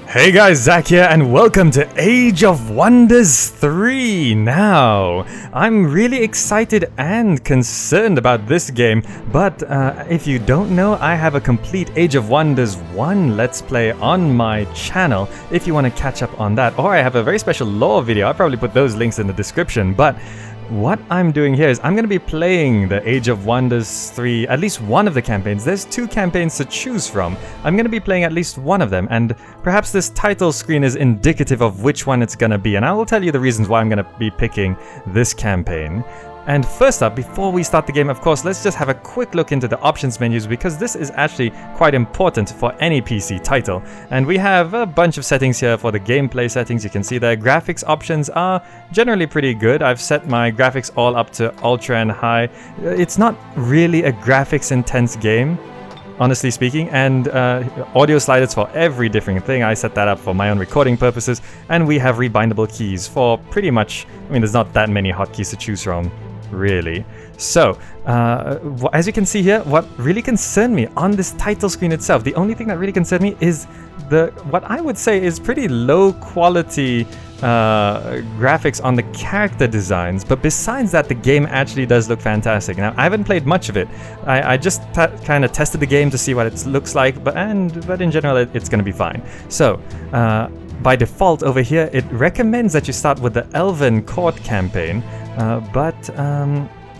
Hey guys, Zach here, and welcome to Age of Wonders 3! Now, I'm really excited and concerned about this game, but if you don't know, I have a complete Age of Wonders 1 Let's Play on my channel, if you want to catch up on that. Or I have a very special lore video, I'll probably put those links in the description, but what I'm doing here is I'm going to be playing the Age of Wonders 3, at least one of the campaigns. There's 2 campaigns to choose from. I'm going to be playing at least one of them, and perhaps this title screen is indicative of which one it's going to be, and I will tell you the reasons why I'm going to be picking this campaign. And first up, before we start the game, of course, let's just have a quick look into the options menus, because this is actually quite important for any PC title. And we have a bunch of settings here for the gameplay settings. You can see the graphics options are generally pretty good. I've set my graphics all up to ultra and high. It's not really a graphics intense game, honestly speaking, and audio sliders for every different thing. I set that up for my own recording purposes, and we have rebindable keys for pretty much, I mean, there's not that many hotkeys to choose from, really. So, as you can see here, what really concerned me on this title screen itself, the only thing that really concerned me is what I would say is pretty low quality graphics on the character designs, but besides that, the game actually does look fantastic. Now, I haven't played much of it. I just kind of tested the game to see what it looks like, but in general, it's going to be fine. So, by default over here, it recommends that you start with the Elven Court campaign,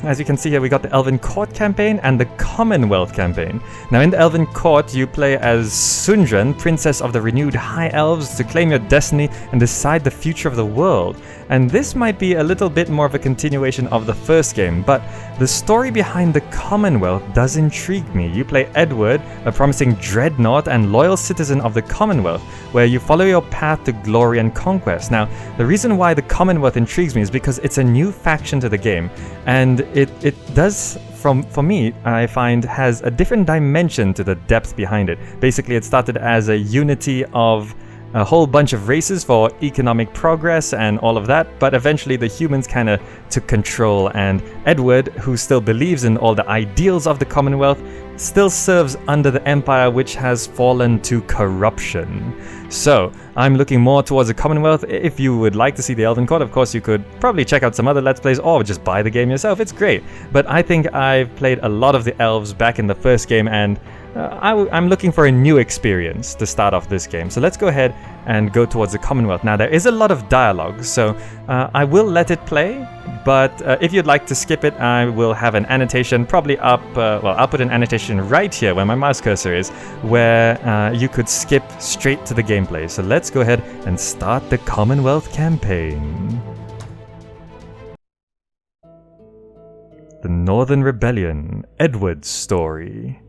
as you can see here, we got the Elven Court campaign and the Commonwealth campaign. Now, in the Elven Court, you play as Sundren, Princess of the Renewed High Elves, to claim your destiny and decide the future of the world. And this might be a little bit more of a continuation of the first game, but the story behind the Commonwealth does intrigue me. You play Edward, a promising dreadnought and loyal citizen of the Commonwealth, where you follow your path to glory and conquest. Now, the reason why the Commonwealth intrigues me is because it's a new faction to the game, and it does, for me, I find, has a different dimension to the depth behind it. Basically, it started as a unity of a whole bunch of races for economic progress and all of that, but eventually the humans kind of took control, and Edward, who still believes in all the ideals of the Commonwealth, still serves under the Empire, which has fallen to corruption. So, I'm looking more towards the Commonwealth. If you would like to see the Elven Court, of course, you could probably check out some other Let's Plays or just buy the game yourself. It's great. But I think I've played a lot of the elves back in the first game, and I'm looking for a new experience to start off this game. So let's go ahead and go towards the Commonwealth. Now, there is a lot of dialogue, so I will let it play, but if you'd like to skip it, I will have an annotation probably up, I'll put an annotation right here where my mouse cursor is, where you could skip straight to the gameplay. So let's go ahead and start the Commonwealth campaign. The Northern Rebellion, Edward's story.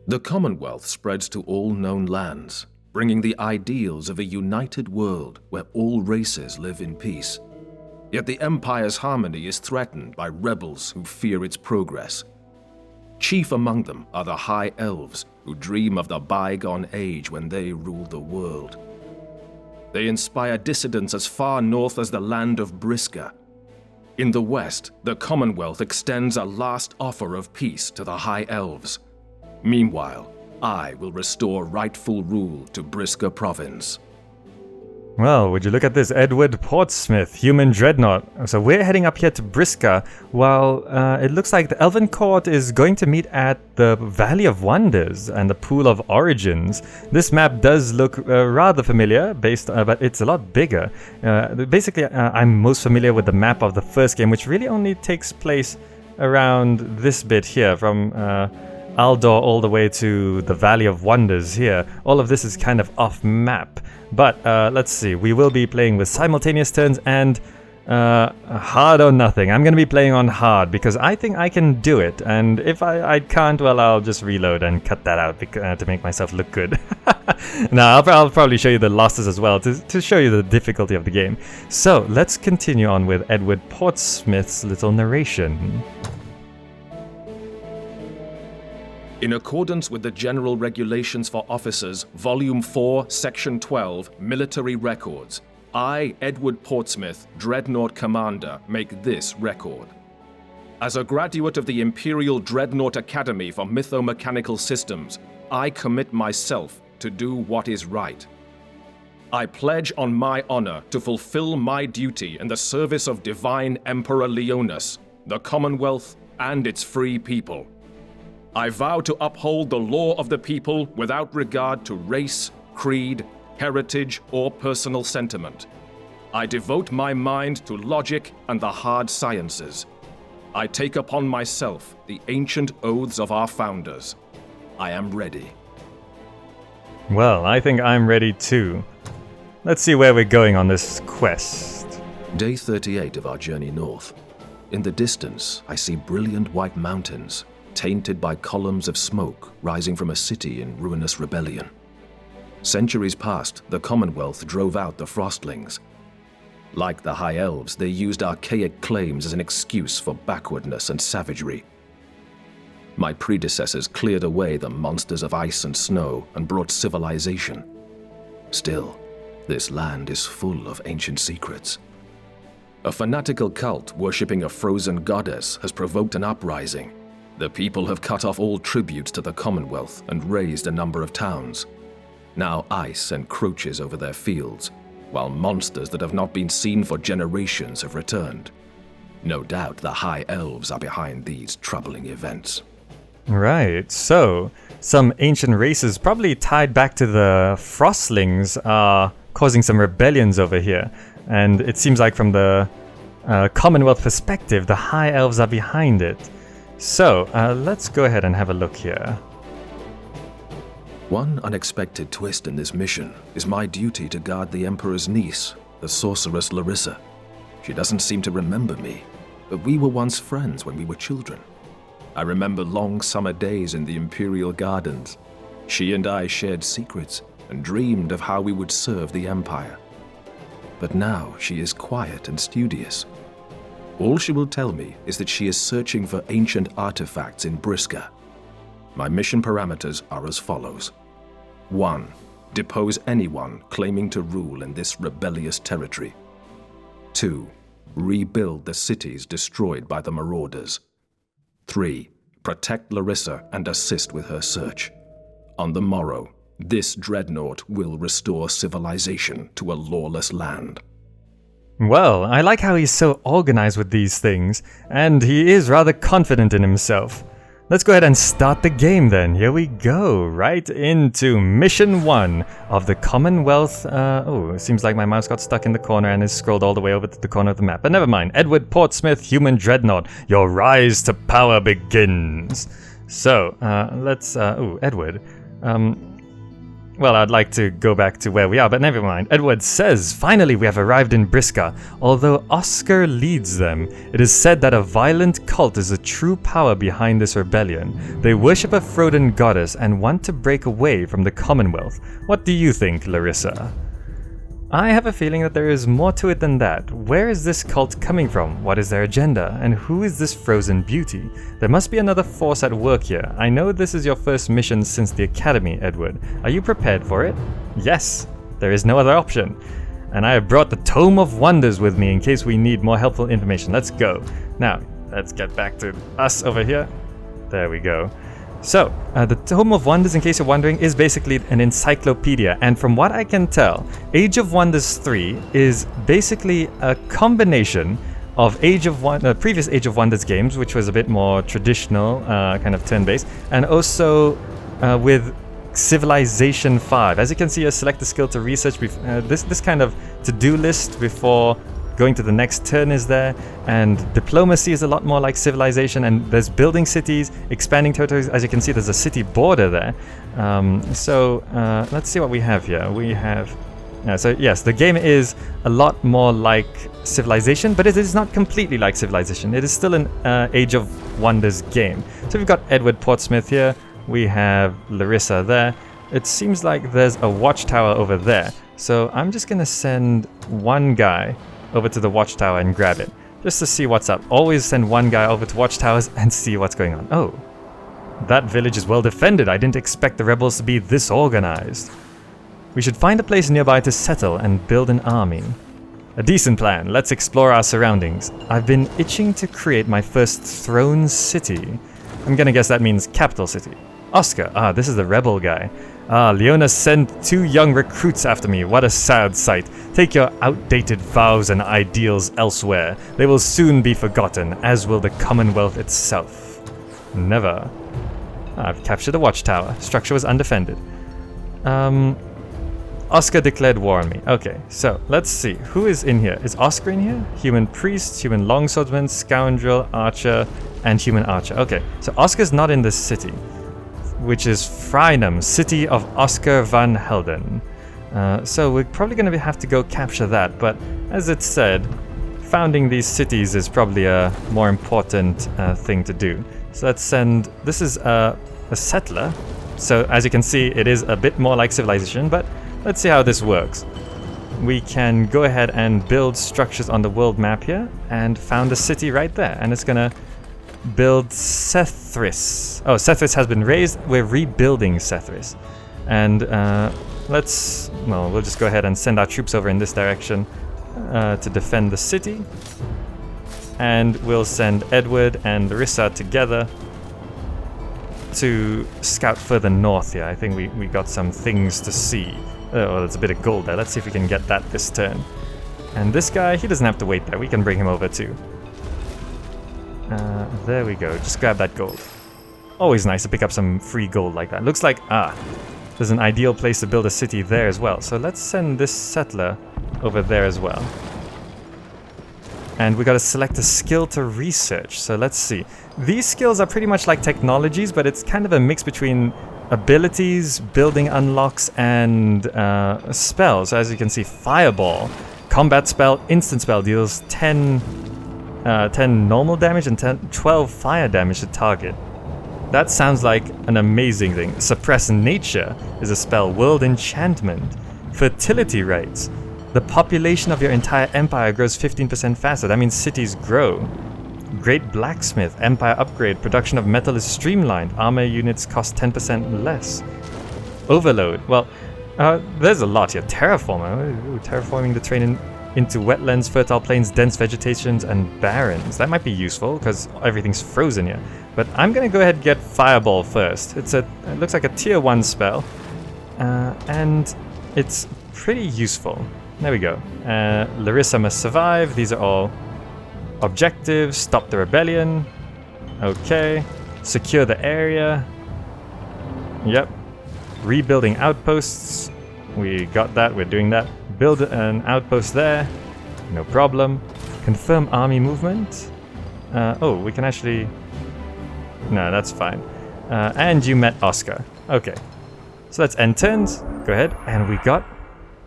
The Commonwealth spreads to all known lands, bringing the ideals of a united world where all races live in peace. Yet the Empire's harmony is threatened by rebels who fear its progress. Chief among them are the High Elves, who dream of the bygone age when they ruled the world. They inspire dissidents as far north as the land of Briska. In the west, the Commonwealth extends a last offer of peace to the High Elves. Meanwhile, I will restore rightful rule to Briska province. Well, would you look at this, Edward Portsmith, human dreadnought. So we're heading up here to Briska, while it looks like the Elven Court is going to meet at the Valley of Wonders and the Pool of Origins. This map does look rather familiar, but it's a lot bigger. Basically, I'm most familiar with the map of the first game, which really only takes place around this bit here, from Aldor all the way to the Valley of Wonders here. All of this is kind of off map. But let's see, we will be playing with simultaneous turns and hard or nothing. I'm going to be playing on hard because I think I can do it. And if I can't, well, I'll just reload and cut that out to make myself look good. Now, I'll probably show you the losses as well to show you the difficulty of the game. So let's continue on with Edward Portsmith's little narration. In accordance with the General Regulations for Officers, Volume 4, Section 12, Military Records, I, Edward Portsmith, Dreadnought Commander, make this record. As a graduate of the Imperial Dreadnought Academy for Mythomechanical Systems, I commit myself to do what is right. I pledge on my honor to fulfill my duty in the service of divine Emperor Leonis, the Commonwealth, and its free people. I vow to uphold the law of the people without regard to race, creed, heritage, or personal sentiment. I devote my mind to logic and the hard sciences. I take upon myself the ancient oaths of our founders. I am ready. Well, I think I'm ready too. Let's see where we're going on this quest. Day 38 of our journey north. In the distance, I see brilliant white mountains, tainted by columns of smoke rising from a city in ruinous rebellion. Centuries past, the Commonwealth drove out the Frostlings. Like the High Elves, they used archaic claims as an excuse for backwardness and savagery. My predecessors cleared away the monsters of ice and snow and brought civilization. Still, this land is full of ancient secrets. A fanatical cult worshipping a frozen goddess has provoked an uprising. The people have cut off all tributes to the Commonwealth and razed a number of towns. Now ice encroaches over their fields, while monsters that have not been seen for generations have returned. No doubt the High Elves are behind these troubling events. Right, so some ancient races probably tied back to the Frostlings are causing some rebellions over here. And it seems like from the Commonwealth perspective, the High Elves are behind it. So, let's go ahead and have a look here. One unexpected twist in this mission is my duty to guard the Emperor's niece, the sorceress Larissa. She doesn't seem to remember me, but we were once friends when we were children. I remember long summer days in the Imperial Gardens. She and I shared secrets and dreamed of how we would serve the Empire. But now she is quiet and studious. All she will tell me is that she is searching for ancient artifacts in Briska. My mission parameters are as follows. 1. Depose anyone claiming to rule in this rebellious territory. 2. Rebuild the cities destroyed by the marauders. 3. Protect Larissa and assist with her search. On the morrow, this dreadnought will restore civilization to a lawless land. Well, I like how he's so organized with these things, and he is rather confident in himself. Let's go ahead and start the game then. Here we go, right into Mission 1 of the Commonwealth. Oh, it seems like my mouse got stuck in the corner and is scrolled all the way over to the corner of the map. But never mind. Edward Portsmith, Human Dreadnought. Your rise to power begins. So, let's... Edward. Well, I'd like to go back to where we are, but never mind. Edward says, finally we have arrived in Briska. Although Oscar leads them, it is said that a violent cult is the true power behind this rebellion. They worship a frozen goddess and want to break away from the Commonwealth. What do you think, Larissa? I have a feeling that there is more to it than that. Where is this cult coming from? What is their agenda? And who is this frozen beauty? There must be another force at work here. I know this is your first mission since the Academy, Edward. Are you prepared for it? Yes. There is no other option. And I have brought the Tome of Wonders with me in case we need more helpful information. Let's go. Now, let's get back to us over here. There we go. So, the Tome of Wonders, in case you're wondering, is basically an encyclopedia, and from what I can tell, Age of Wonders 3 is basically a combination of previous Age of Wonders games, which was a bit more traditional, kind of turn-based, and also with Civilization 5. As you can see, you select the skill to research this kind of to-do list before going to the next turn is there, and diplomacy is a lot more like Civilization, and there's building cities, expanding territories. As you can see, there's a city border there. Let's see what we have here. We have... so yes, the game is a lot more like Civilization, but it is not completely like Civilization. It is still an Age of Wonders game. So we've got Edward Portsmith here, we have Larissa there. It seems like there's a watchtower over there. So I'm just gonna send one guy over to the watchtower and grab it, just to see what's up. Always send one guy over to watchtowers and see what's going on. Oh, that village is well defended. I didn't expect the rebels to be this organized. We should find a place nearby to settle and build an army. A decent plan. Let's explore our surroundings. I've been itching to create my first throne city. I'm gonna guess that means capital city. Oscar. Ah, this is the rebel guy. Ah, Leona sent 2 young recruits after me. What a sad sight. Take your outdated vows and ideals elsewhere. They will soon be forgotten, as will the Commonwealth itself. Never. I've captured the watchtower. Structure was undefended. Oscar declared war on me. Okay, so let's see. Who is in here? Is Oscar in here? Human priest, human longswordsman, scoundrel, archer, and human archer. Okay, so Oscar's not in this city, which is Frynham, city of Oscar van Helden. So we're probably going to have to go capture that, but as it said, founding these cities is probably a more important thing to do. So let's send... This is a settler, so as you can see, it is a bit more like civilization, but let's see how this works. We can go ahead and build structures on the world map here, and found a city right there, and it's going to build Sethris. Oh, Sethris has been raised. We're rebuilding Sethris. And we'll just go ahead and send our troops over in this direction to defend the city. And we'll send Edward and Larissa together to scout further north here. I think we got some things to see. Oh, there's a bit of gold there. Let's see if we can get that this turn. And this guy, he doesn't have to wait there. We can bring him over too. There we go. Just grab that gold. Always nice to pick up some free gold like that. Looks like, there's an ideal place to build a city there as well. So let's send this settler over there as well. And we got to select a skill to research. So let's see. These skills are pretty much like technologies, but it's kind of a mix between abilities, building unlocks, and spells. So as you can see, Fireball, combat spell, instant spell, deals 10 normal damage and 12 fire damage to target. That sounds like an amazing thing. Suppress Nature is a spell. World Enchantment. Fertility Rites. The population of your entire empire grows 15% faster. That means cities grow. Great Blacksmith. Empire Upgrade. Production of metal is streamlined. Armor units cost 10% less. Overload. Well, there's a lot here. Terraformer. Ooh, terraforming the terrain into wetlands, fertile plains, dense vegetations, and barrens. That might be useful because everything's frozen here. But I'm going to go ahead and get Fireball first. It looks like a tier 1 spell. And it's pretty useful. There we go. Larissa must survive. These are all objectives. Stop the rebellion. Okay. Secure the area. Yep. Rebuilding outposts. We got that. We're doing that. Build an outpost there. No problem. Confirm army movement. Oh, we can actually... No, that's fine. And you met Oscar. Okay. So let's end turns. Go ahead. And we got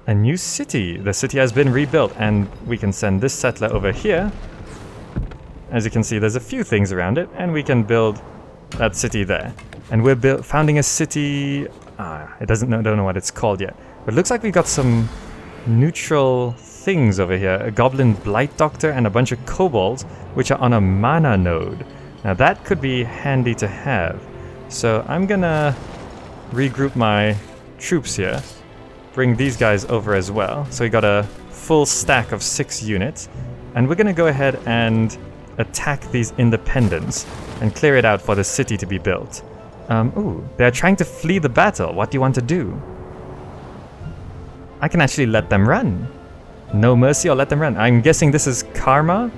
a new city. The city has been rebuilt. And we can send this settler over here. As you can see, there's a few things around it. And we can build that city there. And we're founding a city... it don't know what it's called yet. But it looks like we got some neutral things over here. A Goblin Blight Doctor and a bunch of kobolds, which are on a mana node. Now that could be handy to have. So I'm gonna regroup my troops here. Bring these guys over as well. So we got a full stack of 6 units. And we're gonna go ahead and attack these independents and clear it out for the city to be built. Ooh, they're trying to flee the battle. What do you want to do? I can actually let them run. No mercy, or let them run. I'm guessing this is karma.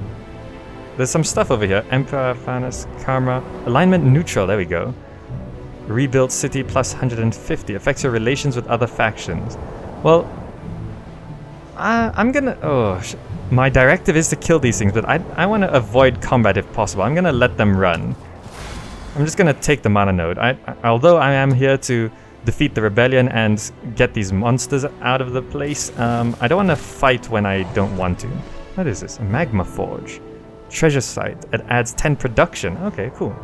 There's some stuff over here. Emperor, Fairness, karma. Alignment neutral, there we go. Rebuild city plus 150. Affects your relations with other factions. Well, I'm gonna... my directive is to kill these things, but I want to avoid combat if possible. I'm gonna let them run. I'm just gonna take the mana node. Although I am here to defeat the rebellion and get these monsters out of the place, I don't want to fight when I don't want to. What is this? A magma forge. Treasure site. It adds 10 production. Okay, cool.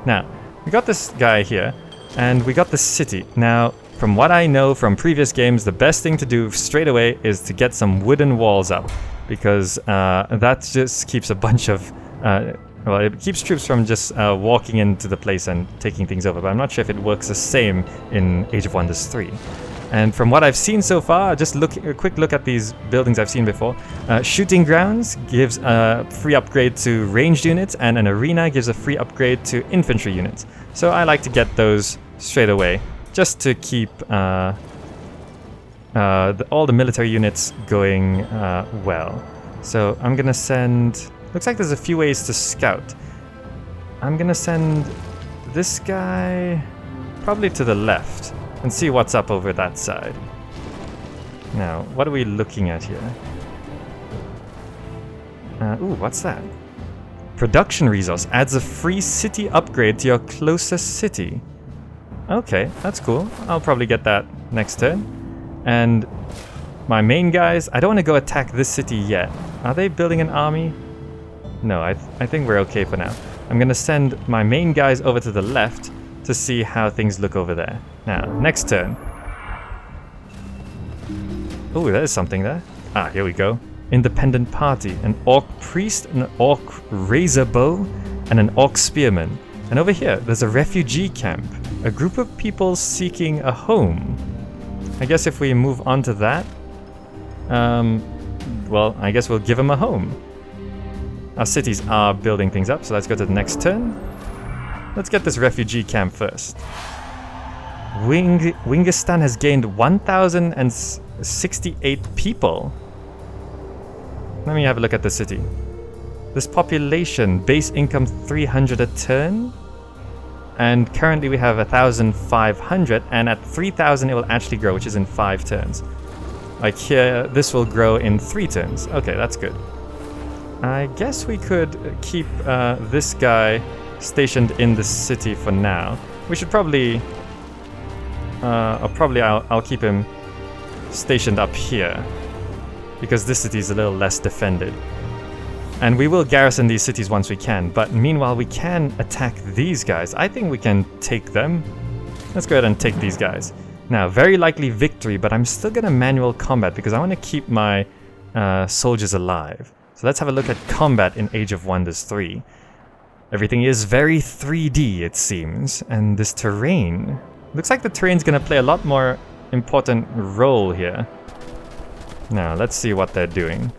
Now, we got this guy here, and we got the city. Now, from what I know from previous games, the best thing to do straight away is to get some wooden walls up, because that just keeps a bunch of... well, it keeps troops from just walking into the place and taking things over, but I'm not sure if it works the same in Age of Wonders 3. And from what I've seen so far, just a quick look at these buildings I've seen before. Shooting grounds gives a free upgrade to ranged units, and an arena gives a free upgrade to infantry units. So I like to get those straight away, just to keep all the military units going well. So I'm gonna send... Looks like there's a few ways to scout. I'm gonna send this guy probably to the left and see what's up over that side. Now, what are we looking at here? Ooh, what's that? Production resource adds a free city upgrade to your closest city. Okay, that's cool. I'll probably get that next turn. And my main guys, I don't want to go attack this city yet. Are they building an army? No, I think we're okay for now. I'm going to send my main guys over to the left to see how things look over there. Now, next turn. Oh, there's something there. Ah, here we go. Independent party. An orc priest, an orc razor bow, and an orc spearman. And over here, there's a refugee camp. A group of people seeking a home. I guess if we move on to that, well, I guess we'll give them a home. Our cities are building things up, so let's go to the next turn. Let's get this refugee camp first. Wingistan has gained 1,068 people. Let me have a look at the city. This population, base income 300 a turn. And currently we have 1,500, and at 3,000 it will actually grow, which is in 5 turns. Like here, this will grow in 3 turns. Okay, that's good. I guess we could keep this guy stationed in the city for now. We should probably... I'll keep him stationed up here, because this city is a little less defended. And we will garrison these cities once we can, but meanwhile we can attack these guys. I think we can take them. Let's go ahead and take these guys. Now, very likely victory, but I'm still gonna manual combat because I want to keep my soldiers alive. So let's have a look at combat in Age of Wonders 3. Everything is very 3D, it seems, and this terrain... Looks like the terrain's gonna play a lot more important role here. Now, let's see what they're doing.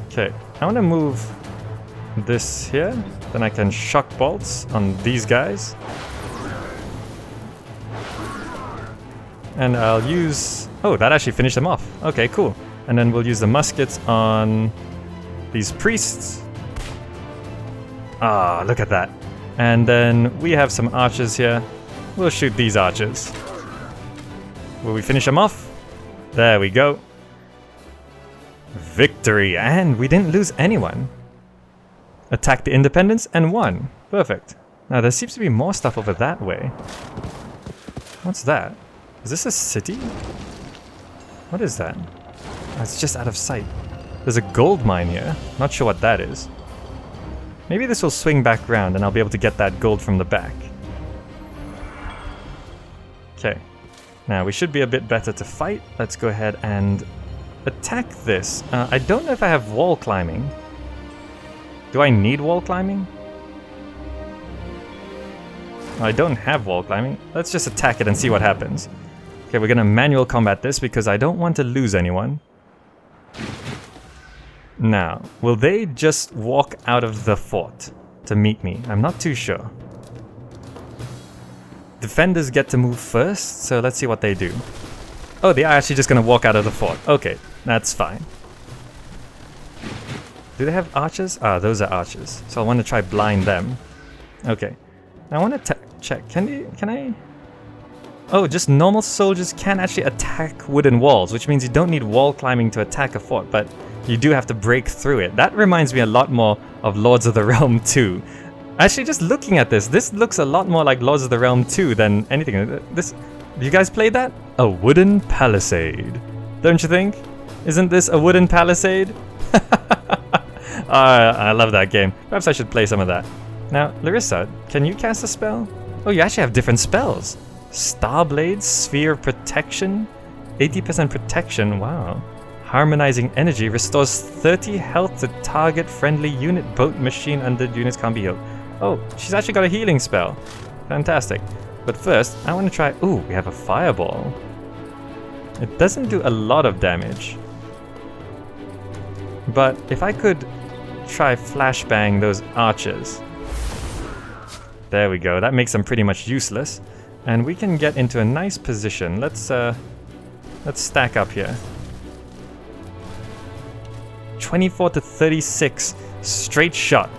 Okay, I want to move this here, then I can shock bolts on these guys. And I'll use... Oh, that actually finished them off. Okay, cool. And then we'll use the muskets on these priests. Ah, look at that. And then we have some archers here. We'll shoot these archers. Will we finish them off? There we go. Victory, and we didn't lose anyone. Attacked the independents and won. Perfect. Now there seems to be more stuff over that way. What's that? Is this a city? What is that? Oh, it's just out of sight. There's a gold mine here. Not sure what that is. Maybe this will swing back round and I'll be able to get that gold from the back. Okay. Now we should be a bit better to fight. Let's go ahead and attack this. I don't know if I have wall climbing. Do I need wall climbing? I don't have wall climbing. Let's just attack it and see what happens. Okay, we're gonna manual combat this because I don't want to lose anyone. Now, will they just walk out of the fort to meet me? I'm not too sure. Defenders get to move first, so let's see what they do. Oh, they are actually just gonna walk out of the fort. Okay, that's fine. Do they have archers? Ah, those are archers. So I want to try blind them. Okay. I want to check. Can I? Oh, just normal soldiers can actually attack wooden walls, which means you don't need wall climbing to attack a fort, but you do have to break through it. That reminds me a lot more of Lords of the Realm 2. Actually, just looking at this looks a lot more like Lords of the Realm 2 than anything. You guys played that? A wooden palisade. Don't you think? Isn't this a wooden palisade? I love that game. Perhaps I should play some of that. Now, Larissa, can you cast a spell? Oh, you actually have different spells. Starblade, Sphere of Protection, 80% protection, wow. Harmonizing Energy restores 30 health to target friendly unit, boat, machine, undead units can't be healed. Oh, she's actually got a healing spell. Fantastic. But first, I want to try... Ooh, we have a fireball. It doesn't do a lot of damage. But if I could try flashbang those archers. There we go. That makes them pretty much useless. And we can get into a nice position. Let's stack up here. 24 to 36. Straight shot.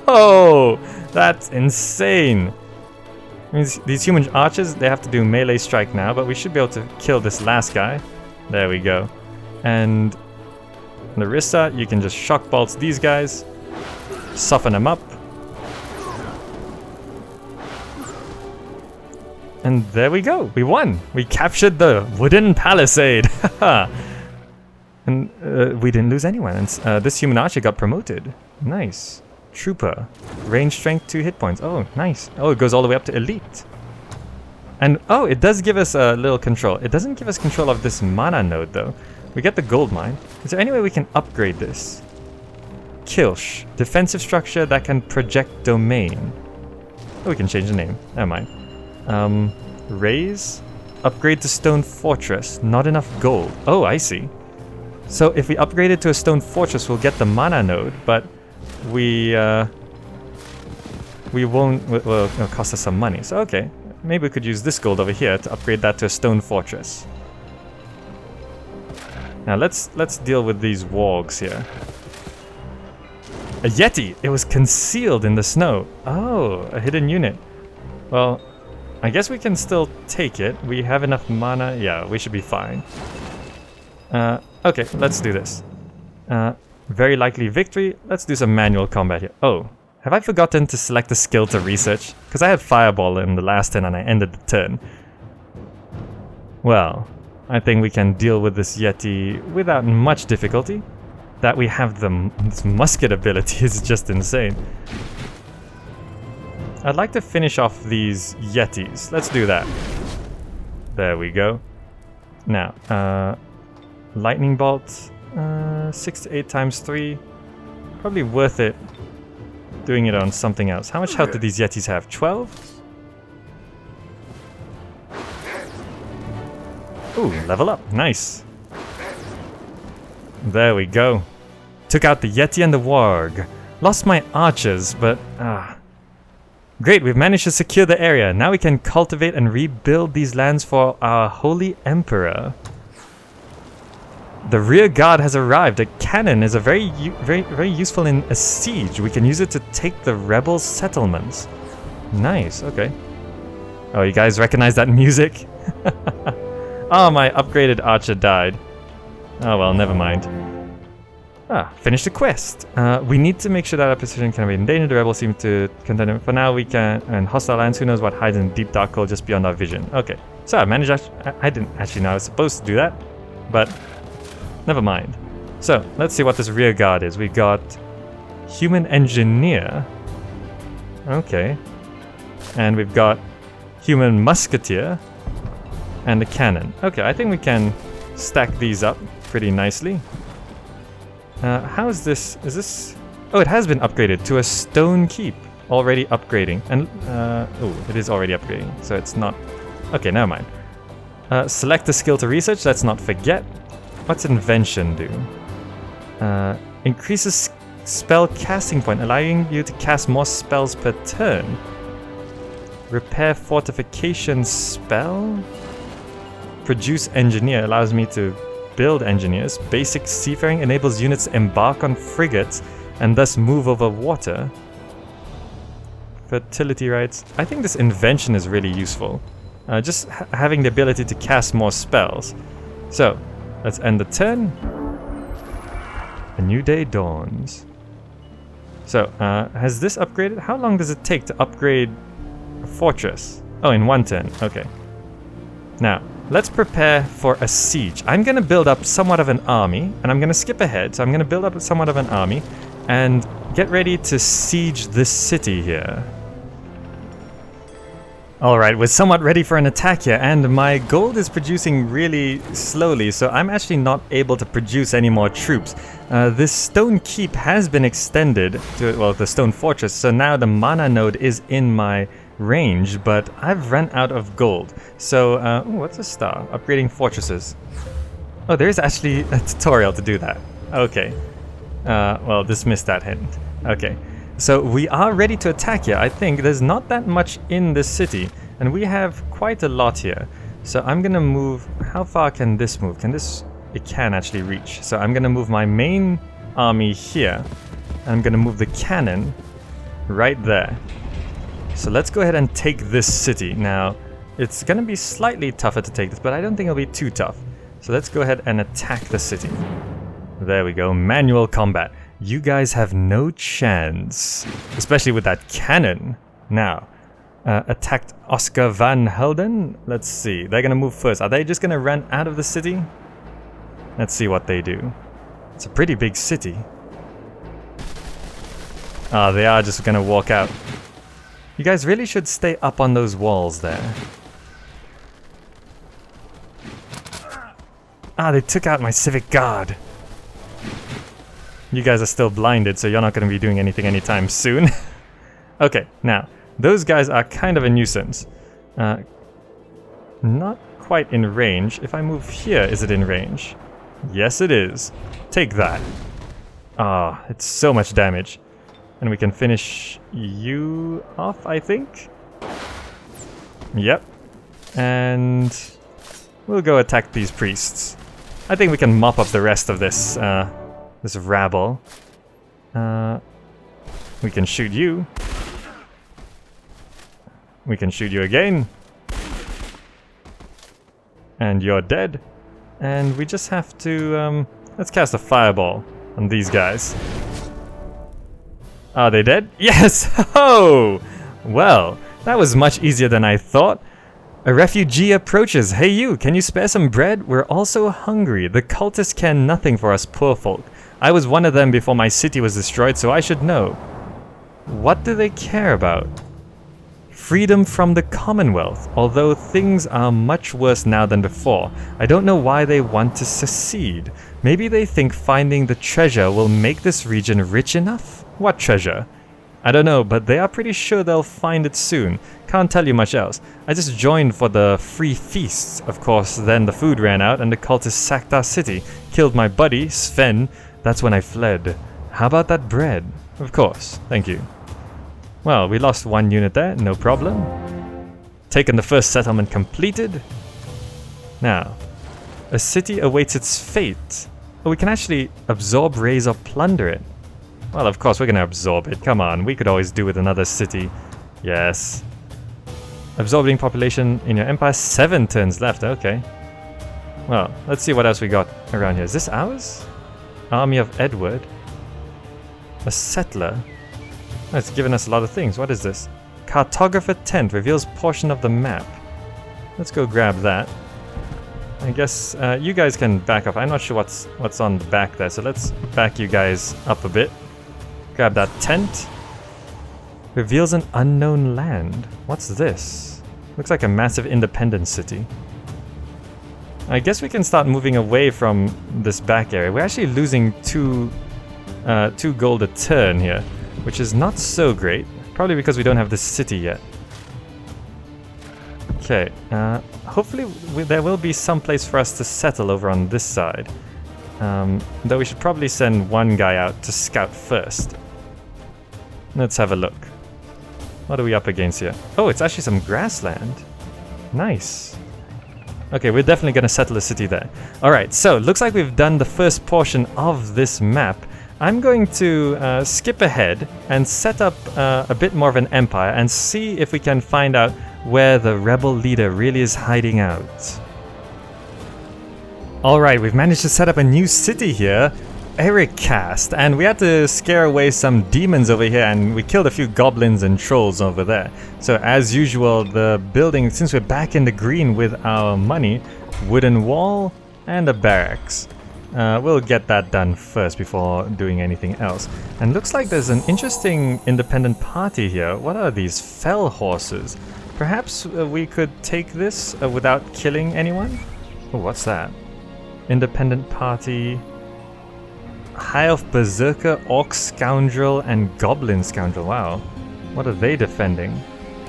Oh, that's insane. Means these human archers, they have to do melee strike now, but we should be able to kill this last guy. There we go. And Larissa, you can just shock bolt these guys. Soften them up. And there we go. We won. We captured the wooden palisade. And we didn't lose anyone. And this human archer got promoted. Nice. Trooper. Range strength 2 hit points. Oh, nice. Oh, it goes all the way up to elite. And oh, it does give us a little control. It doesn't give us control of this mana node though. We get the gold mine. Is there any way we can upgrade this? Kilsh. Defensive structure that can project domain. Oh, we can change the name. Never mind. Raise. Upgrade to stone fortress. Not enough gold. Oh, I see. So if we upgrade it to a stone fortress, we'll get the mana node, but we won't. Well, it'll cost us some money. So okay, maybe we could use this gold over here to upgrade that to a stone fortress. Now let's deal with these wargs here. A yeti. It was concealed in the snow. Oh, a hidden unit. Well, I guess we can still take it. We have enough mana. Yeah, we should be fine. Okay, let's do this. Very likely victory. Let's do some manual combat here. Oh, have I forgotten to select a skill to research? Because I had Fireball in the last turn and I ended the turn. Well, I think we can deal with this Yeti without much difficulty. That we have this musket ability is just insane. I'd like to finish off these Yetis. Let's do that. There we go. Now, lightning bolt. 6 to 8 times 3. Probably worth it doing it on something else. How much health do these Yetis have? 12? Ooh, level up. Nice. There we go. Took out the Yeti and the Warg. Lost my archers, but great, we've managed to secure the area. Now we can cultivate and rebuild these lands for our Holy Emperor. The rear guard has arrived. A cannon is very useful in a siege. We can use it to take the rebel settlements. Nice, okay. Oh, you guys recognize that music? Oh, my upgraded archer died. Oh well, never mind. Finish the quest. We need to make sure that our position can be in danger. The rebels seem to contend. For now, we can. And hostile lands. Who knows what hides in deep dark cold just beyond our vision. Okay. So I managed. I didn't actually know I was supposed to do that, but. Never mind. So, let's see what this rear guard is. We got human engineer. Okay. And we've got human musketeer and a cannon. Okay, I think we can stack these up pretty nicely. How is this? Is this... Oh, it has been upgraded to a stone keep. Already upgrading. And, oh, it is already upgrading. So it's not... Okay, never mind. Select a skill to research. Let's not forget. What's invention do? Increases spell casting point, allowing you to cast more spells per turn. Repair fortification spell. Produce engineer allows me to build engineers. Basic seafaring enables units to embark on frigates and thus move over water. Fertility rights. I think this invention is really useful. Just having the ability to cast more spells. So. Let's end the turn. A new day dawns. So, has this upgraded? How long does it take to upgrade a fortress? Oh, in 1 turn. Okay. Now, let's prepare for a siege. I'm going to build up somewhat of an army, and I'm going to skip ahead. So I'm going to build up somewhat of an army, and get ready to siege this city here. Alright, we're somewhat ready for an attack here, and my gold is producing really slowly, so I'm actually not able to produce any more troops. This stone keep has been extended to, well, the stone fortress, so now the mana node is in my range, but I've run out of gold. So, ooh, what's a star? Upgrading fortresses. Oh, there is actually a tutorial to do that. Okay. Well, dismiss that hint. Okay. So we are ready to attack here. I think there's not that much in this city, and we have quite a lot here. So I'm gonna move. How far can this move? It can actually reach. So I'm gonna move my main army here. And I'm gonna move the cannon right there. So let's go ahead and take this city. Now, it's gonna be slightly tougher to take this, but I don't think it'll be too tough. So let's go ahead and attack the city. There we go, manual combat. You guys have no chance, especially with that cannon. Now, attacked Oscar van Helden. Let's see, they're gonna move first. Are they just gonna run out of the city? Let's see what they do. It's a pretty big city. Ah, they are just gonna walk out. You guys really should stay up on those walls there. Ah, they took out my civic guard. You guys are still blinded, so you're not going to be doing anything anytime soon. Okay, now, those guys are kind of a nuisance. Not quite in range. If I move here, is it in range? Yes, it is. Take that. Ah, it's so much damage. And we can finish you off, I think? Yep. And we'll go attack these priests. I think we can mop up the rest of this, this rabble. We can shoot you. We can shoot you again. And you're dead. And we just have to, let's cast a fireball on these guys. Are they dead? Yes! Oh! Well, that was much easier than I thought. A refugee approaches. Hey you, can you spare some bread? We're also hungry. The cultists care nothing for us poor folk. I was one of them before my city was destroyed, so I should know. What do they care about? Freedom from the Commonwealth, although things are much worse now than before. I don't know why they want to secede. Maybe they think finding the treasure will make this region rich enough? What treasure? I don't know, but they are pretty sure they'll find it soon. Can't tell you much else. I just joined for the free feasts. Of course, then the food ran out and the cultists sacked our city. Killed my buddy, Sven. That's when I fled. How about that bread? Of course, thank you. Well, we lost one unit there, no problem. Taken the first settlement completed. Now, a city awaits its fate. Oh, we can actually absorb, raise, or plunder it. Well, of course, we're gonna absorb it. Come on, we could always do with another city. Yes. Absorbing population in your empire, 7 turns left, okay. Well, let's see what else we got around here. Is this ours? Army of Edward. A settler. Oh, it's given us a lot of things. What is this? Cartographer tent reveals portion of the map. Let's go grab that. I guess you guys can back up. I'm not sure what's on the back there, so let's back you guys up a bit. Grab that tent. Reveals an unknown land. What's this? Looks like a massive independent city. I guess we can start moving away from this back area. We're actually losing two gold a turn here, which is not so great. Probably because we don't have this city yet. Okay, hopefully there will be some place for us to settle over on this side. Though we should probably send one guy out to scout first. Let's have a look. What are we up against here? Oh, it's actually some grassland. Nice. Okay, we're definitely going to settle a city there. Alright, so looks like we've done the first portion of this map. I'm going to skip ahead and set up a bit more of an empire and see if we can find out where the rebel leader really is hiding out. Alright, we've managed to set up a new city here, Ericast, and we had to scare away some demons over here and we killed a few goblins and trolls over there. So as usual, the building, since we're back in the green with our money, wooden wall and a barracks. We'll get that done first before doing anything else. And looks like there's an interesting independent party here. What are these fell horses? Perhaps we could take this without killing anyone? Oh, what's that? Independent party. High of Berserker, Orc Scoundrel, and Goblin Scoundrel. Wow. What are they defending?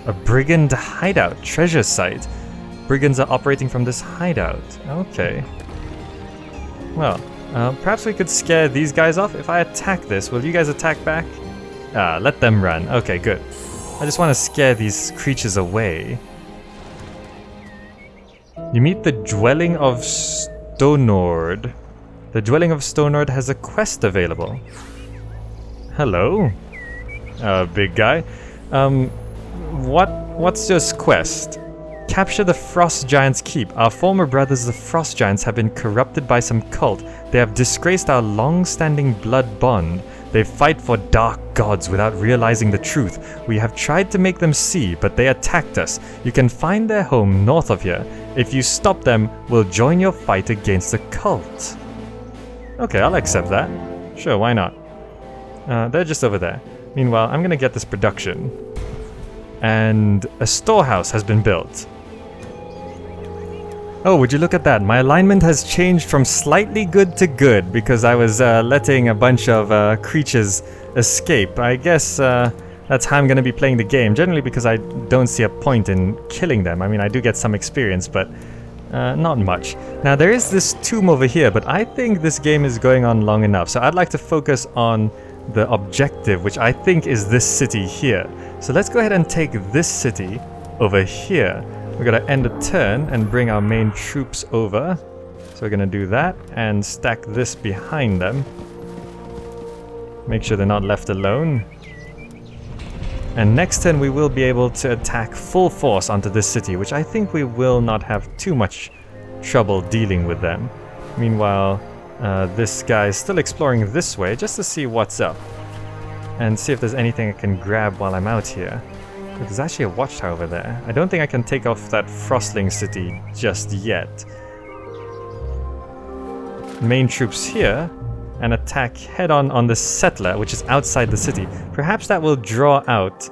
A brigand hideout, treasure site. Brigands are operating from this hideout. Okay. Well, perhaps we could scare these guys off. If I attack this, will you guys attack back? Let them run. Okay, good. I just want to scare these creatures away. You meet the Dwelling of Stonord. The Dwelling of Stonord has a quest available. Hello, big guy. What's your quest? Capture the Frost Giants' keep. Our former brothers, the Frost Giants, have been corrupted by some cult. They have disgraced our long-standing blood bond. They fight for dark gods without realizing the truth. We have tried to make them see, but they attacked us. You can find their home north of here. If you stop them, we'll join your fight against the cult. Okay, I'll accept that. Sure, why not? They're just over there. Meanwhile, I'm gonna get this production. And a storehouse has been built. Oh, would you look at that? My alignment has changed from slightly good to good because I was letting a bunch of creatures escape. I guess that's how I'm gonna be playing the game. Generally because I don't see a point in killing them. I mean, I do get some experience, but not much. Now, there is this tomb over here, but I think this game is going on long enough. So I'd like to focus on the objective, which I think is this city here. So let's go ahead and take this city over here. We're gonna end a turn and bring our main troops over. So we're gonna do that and stack this behind them. Make sure they're not left alone. And next turn we will be able to attack full force onto this city, which I think we will not have too much trouble dealing with them. Meanwhile, this guy is still exploring this way just to see what's up. And see if there's anything I can grab while I'm out here. There's actually a watchtower over there. I don't think I can take off that Frostling city just yet. Main troops here. And attack head-on on the settler, which is outside the city. Perhaps that will draw out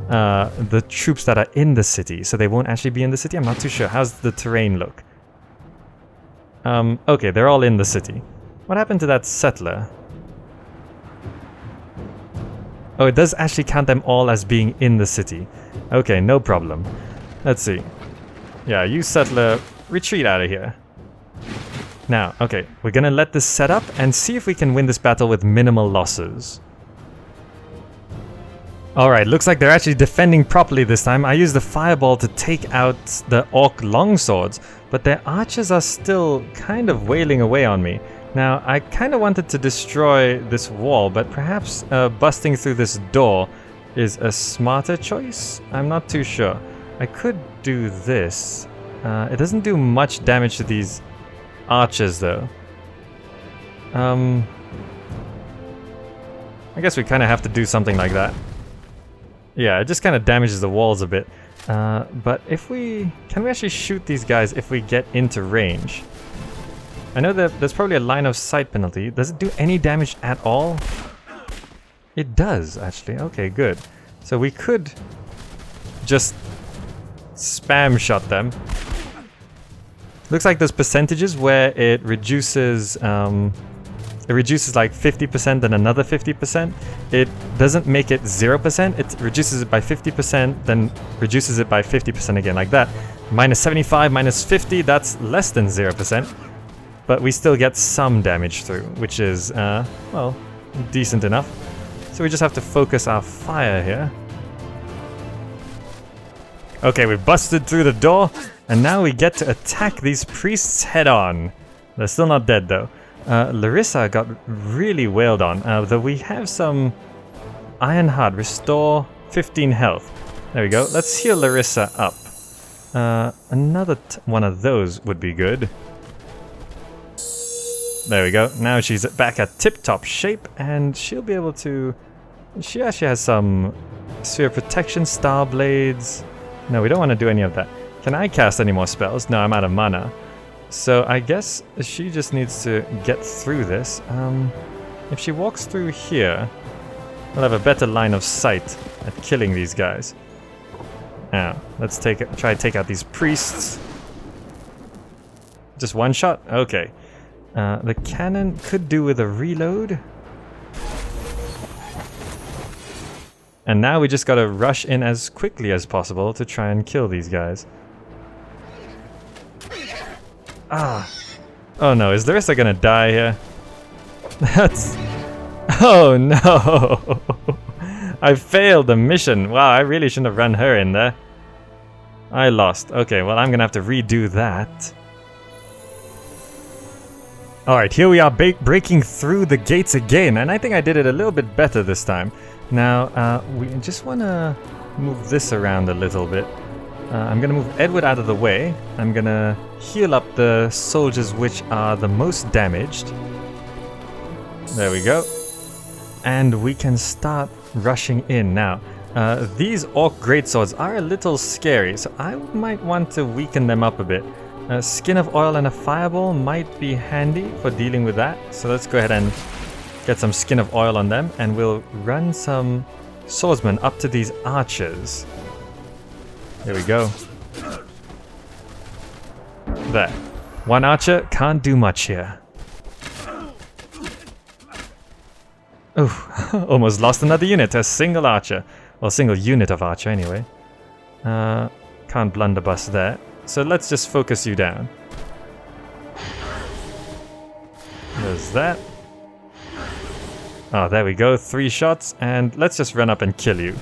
the troops that are in the city, so they won't actually be in the city. I'm not too sure. How's the terrain look? Okay, they're all in the city. What happened to that settler? Oh, it does actually count them all as being in the city. Okay, no problem. Let's see. Yeah, you settler, retreat out of here. Now, okay, we're gonna let this set up and see if we can win this battle with minimal losses. Alright, looks like they're actually defending properly this time. I used the fireball to take out the orc longswords, but their archers are still kind of wailing away on me. Now, I kind of wanted to destroy this wall, but perhaps busting through this door is a smarter choice? I'm not too sure. I could do this. It doesn't do much damage to these archers though. I guess we kind of have to do something like that. Yeah, it just kind of damages the walls a bit. But if we... Can we actually shoot these guys if we get into range? I know that there's probably a line of sight penalty. Does it do any damage at all? It does, actually. Okay, good. So we could just spam shot them. Looks like there's percentages where it reduces like 50% and another 50%. It doesn't make it 0%, it reduces it by 50%, then reduces it by 50% again, like that. Minus 75, minus 50, that's less than 0%. But we still get some damage through, which is, well, decent enough. So we just have to focus our fire here. Okay, we busted through the door, and now we get to attack these priests head on. They're still not dead though. Larissa got really wailed on, though we have some Iron Heart, restore 15 health. There we go, let's heal Larissa up. Another one of those would be good. There we go, now she's back at tip-top shape, and she'll be able to... She actually has some Sphere Protection, Star Blades... No, we don't want to do any of that. Can I cast any more spells? No, I'm out of mana. So I guess she just needs to get through this. If she walks through here, we'll have a better line of sight at killing these guys. Now, let's try to take out these priests. Just one shot? Okay. The cannon could do with a reload. And now we just gotta rush in as quickly as possible to try and kill these guys. Ah. Oh no, is Larissa gonna die here? That's... Oh no! I failed the mission. Wow, I really shouldn't have run her in there. I lost. Okay, well, I'm gonna have to redo that. Alright, here we are breaking through the gates again, and I think I did it a little bit better this time. Now, we just want to move this around a little bit. I'm going to move Edward out of the way. I'm going to heal up the soldiers which are the most damaged. There we go. And we can start rushing in. Now, these Orc Greatswords are a little scary, so I might want to weaken them up a bit. A skin of oil and a fireball might be handy for dealing with that. So let's go ahead and get some skin of oil on them, and we'll run some swordsmen up to these archers. There we go. There. One archer can't do much here. Oh, almost lost another unit. A single archer. Well, single unit of archer anyway. Can't blunderbuss there. So let's just focus you down. There's that. Oh, there we go. 3 shots, and let's just run up and kill you.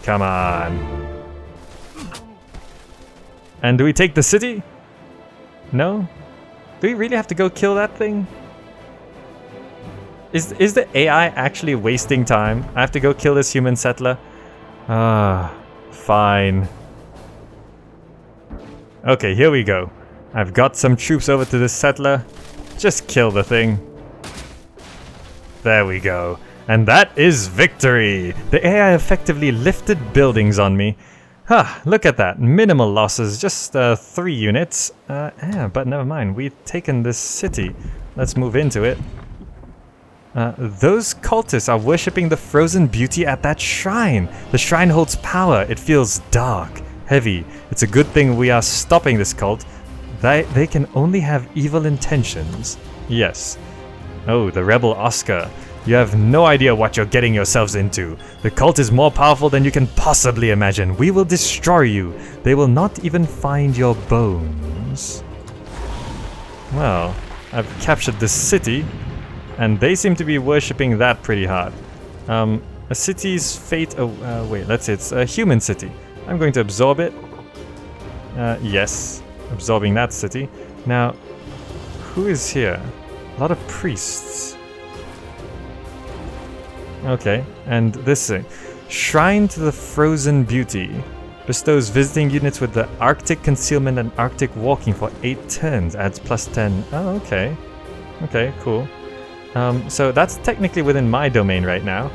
Come on. And do we take the city? No? Do we really have to go kill that thing? Is the AI actually wasting time? I have to go kill this human settler? Ah, fine. Okay, here we go. I've got some troops over to this settler. Just kill the thing. There we go. And that is victory! The AI effectively lifted buildings on me. Look at that. Minimal losses, just 3 units. But never mind, we've taken this city. Let's move into it. Those cultists are worshipping the frozen beauty at that shrine. The shrine holds power. It feels dark, heavy. It's a good thing we are stopping this cult. They can only have evil intentions. Yes. Oh, the rebel Oscar. You have no idea what you're getting yourselves into. The cult is more powerful than you can possibly imagine. We will destroy you. They will not even find your bones. Well, I've captured this city, and they seem to be worshipping that pretty hard. A city's fate... wait, let's say it's a human city. I'm going to absorb it. Yes, absorbing that city. Now, who is here? A lot of priests. Okay, and this thing. Shrine to the Frozen Beauty. Bestows visiting units with the Arctic Concealment and Arctic Walking for 8 turns. Adds +10. Oh, okay. Okay, cool. So that's technically within my domain right now.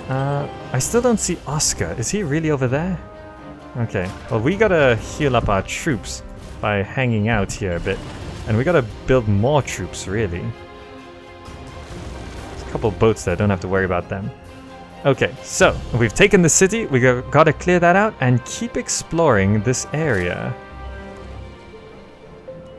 I still don't see Oscar. Is he really over there? Okay, well we gotta heal up our troops by hanging out here a bit. And we gotta build more troops, really. There's a couple boats there, don't have to worry about them. Okay, so we've taken the city, we gotta clear that out and keep exploring this area.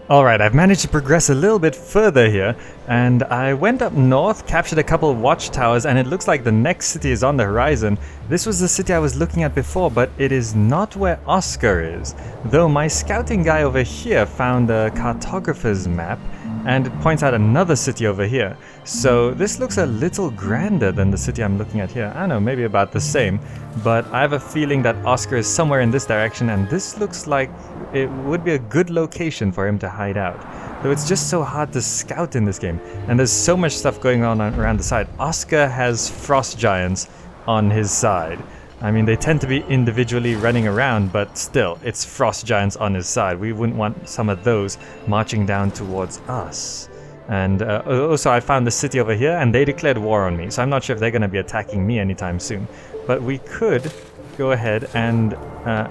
Alright, I've managed to progress a little bit further here, and I went up north, captured a couple of watchtowers, and it looks like the next city is on the horizon. This was the city I was looking at before, but it is not where Oscar is. Though my scouting guy over here found a cartographer's map, and it points out another city over here. So this looks a little grander than the city I'm looking at here. I don't know, maybe about the same, but I have a feeling that Oscar is somewhere in this direction, and this looks like it would be a good location for him to hide out. Though it's just so hard to scout in this game, and there's so much stuff going on around the side. Oscar has frost giants on his side. I mean, they tend to be individually running around, but still, it's frost giants on his side. We wouldn't want some of those marching down towards us. And also, I found the city over here, and they declared war on me, so I'm not sure if they're going to be attacking me anytime soon. But we could go ahead and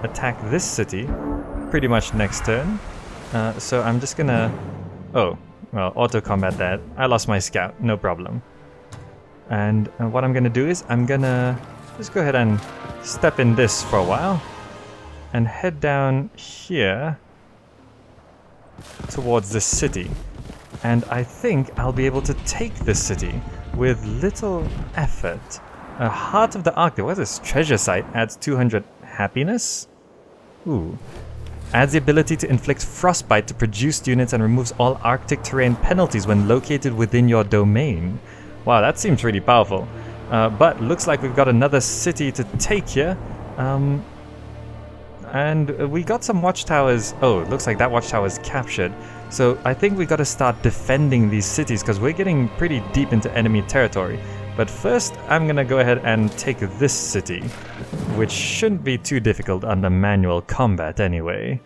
attack this city pretty much next turn. So I'm just gonna... Oh, well, auto-combat that. I lost my scout, no problem. And what I'm gonna do is I'm gonna just go ahead and step in this for a while and head down here towards this city. And I think I'll be able to take this city with little effort. Heart of the Arctic. What is this? Treasure site adds 200 happiness? Ooh. Adds the ability to inflict frostbite to produced units and removes all Arctic terrain penalties when located within your domain. Wow, that seems really powerful. But looks like we've got another city to take here. And we got some watchtowers. Oh, it looks like that watchtower is captured. So I think we got to start defending these cities because we're getting pretty deep into enemy territory. But first, I'm gonna go ahead and take this city, which shouldn't be too difficult under manual combat anyway.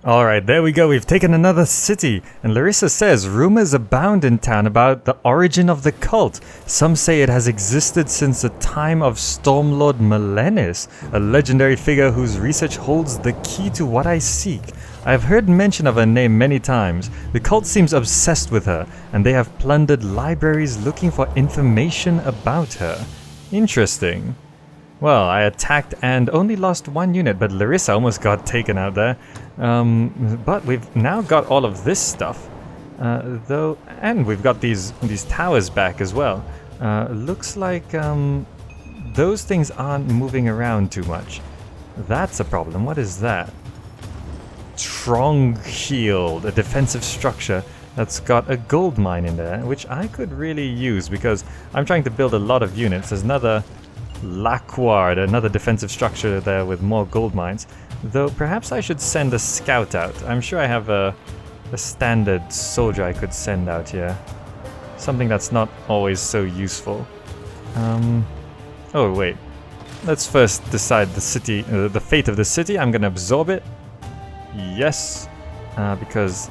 Alright, there we go, we've taken another city, and Larissa says, rumors abound in town about the origin of the cult. Some say it has existed since the time of Stormlord Melenis, a legendary figure whose research holds the key to what I seek. I have heard mention of her name many times. The cult seems obsessed with her, and they have plundered libraries looking for information about her. Interesting. Well, I attacked and only lost one unit, but Larissa almost got taken out there. But we've now got all of this stuff, though, and we've got these towers back as well. Looks like those things aren't moving around too much. That's a problem. What is that? Strong Shield, a defensive structure that's got a gold mine in there, which I could really use because I'm trying to build a lot of units. There's another Laquard, another defensive structure there with more gold mines. Though perhaps I should send a scout out. I'm sure I have a standard soldier I could send out here. Something that's not always so useful. Oh wait. Let's first decide the city, the fate of the city. I'm gonna absorb it. Yes, because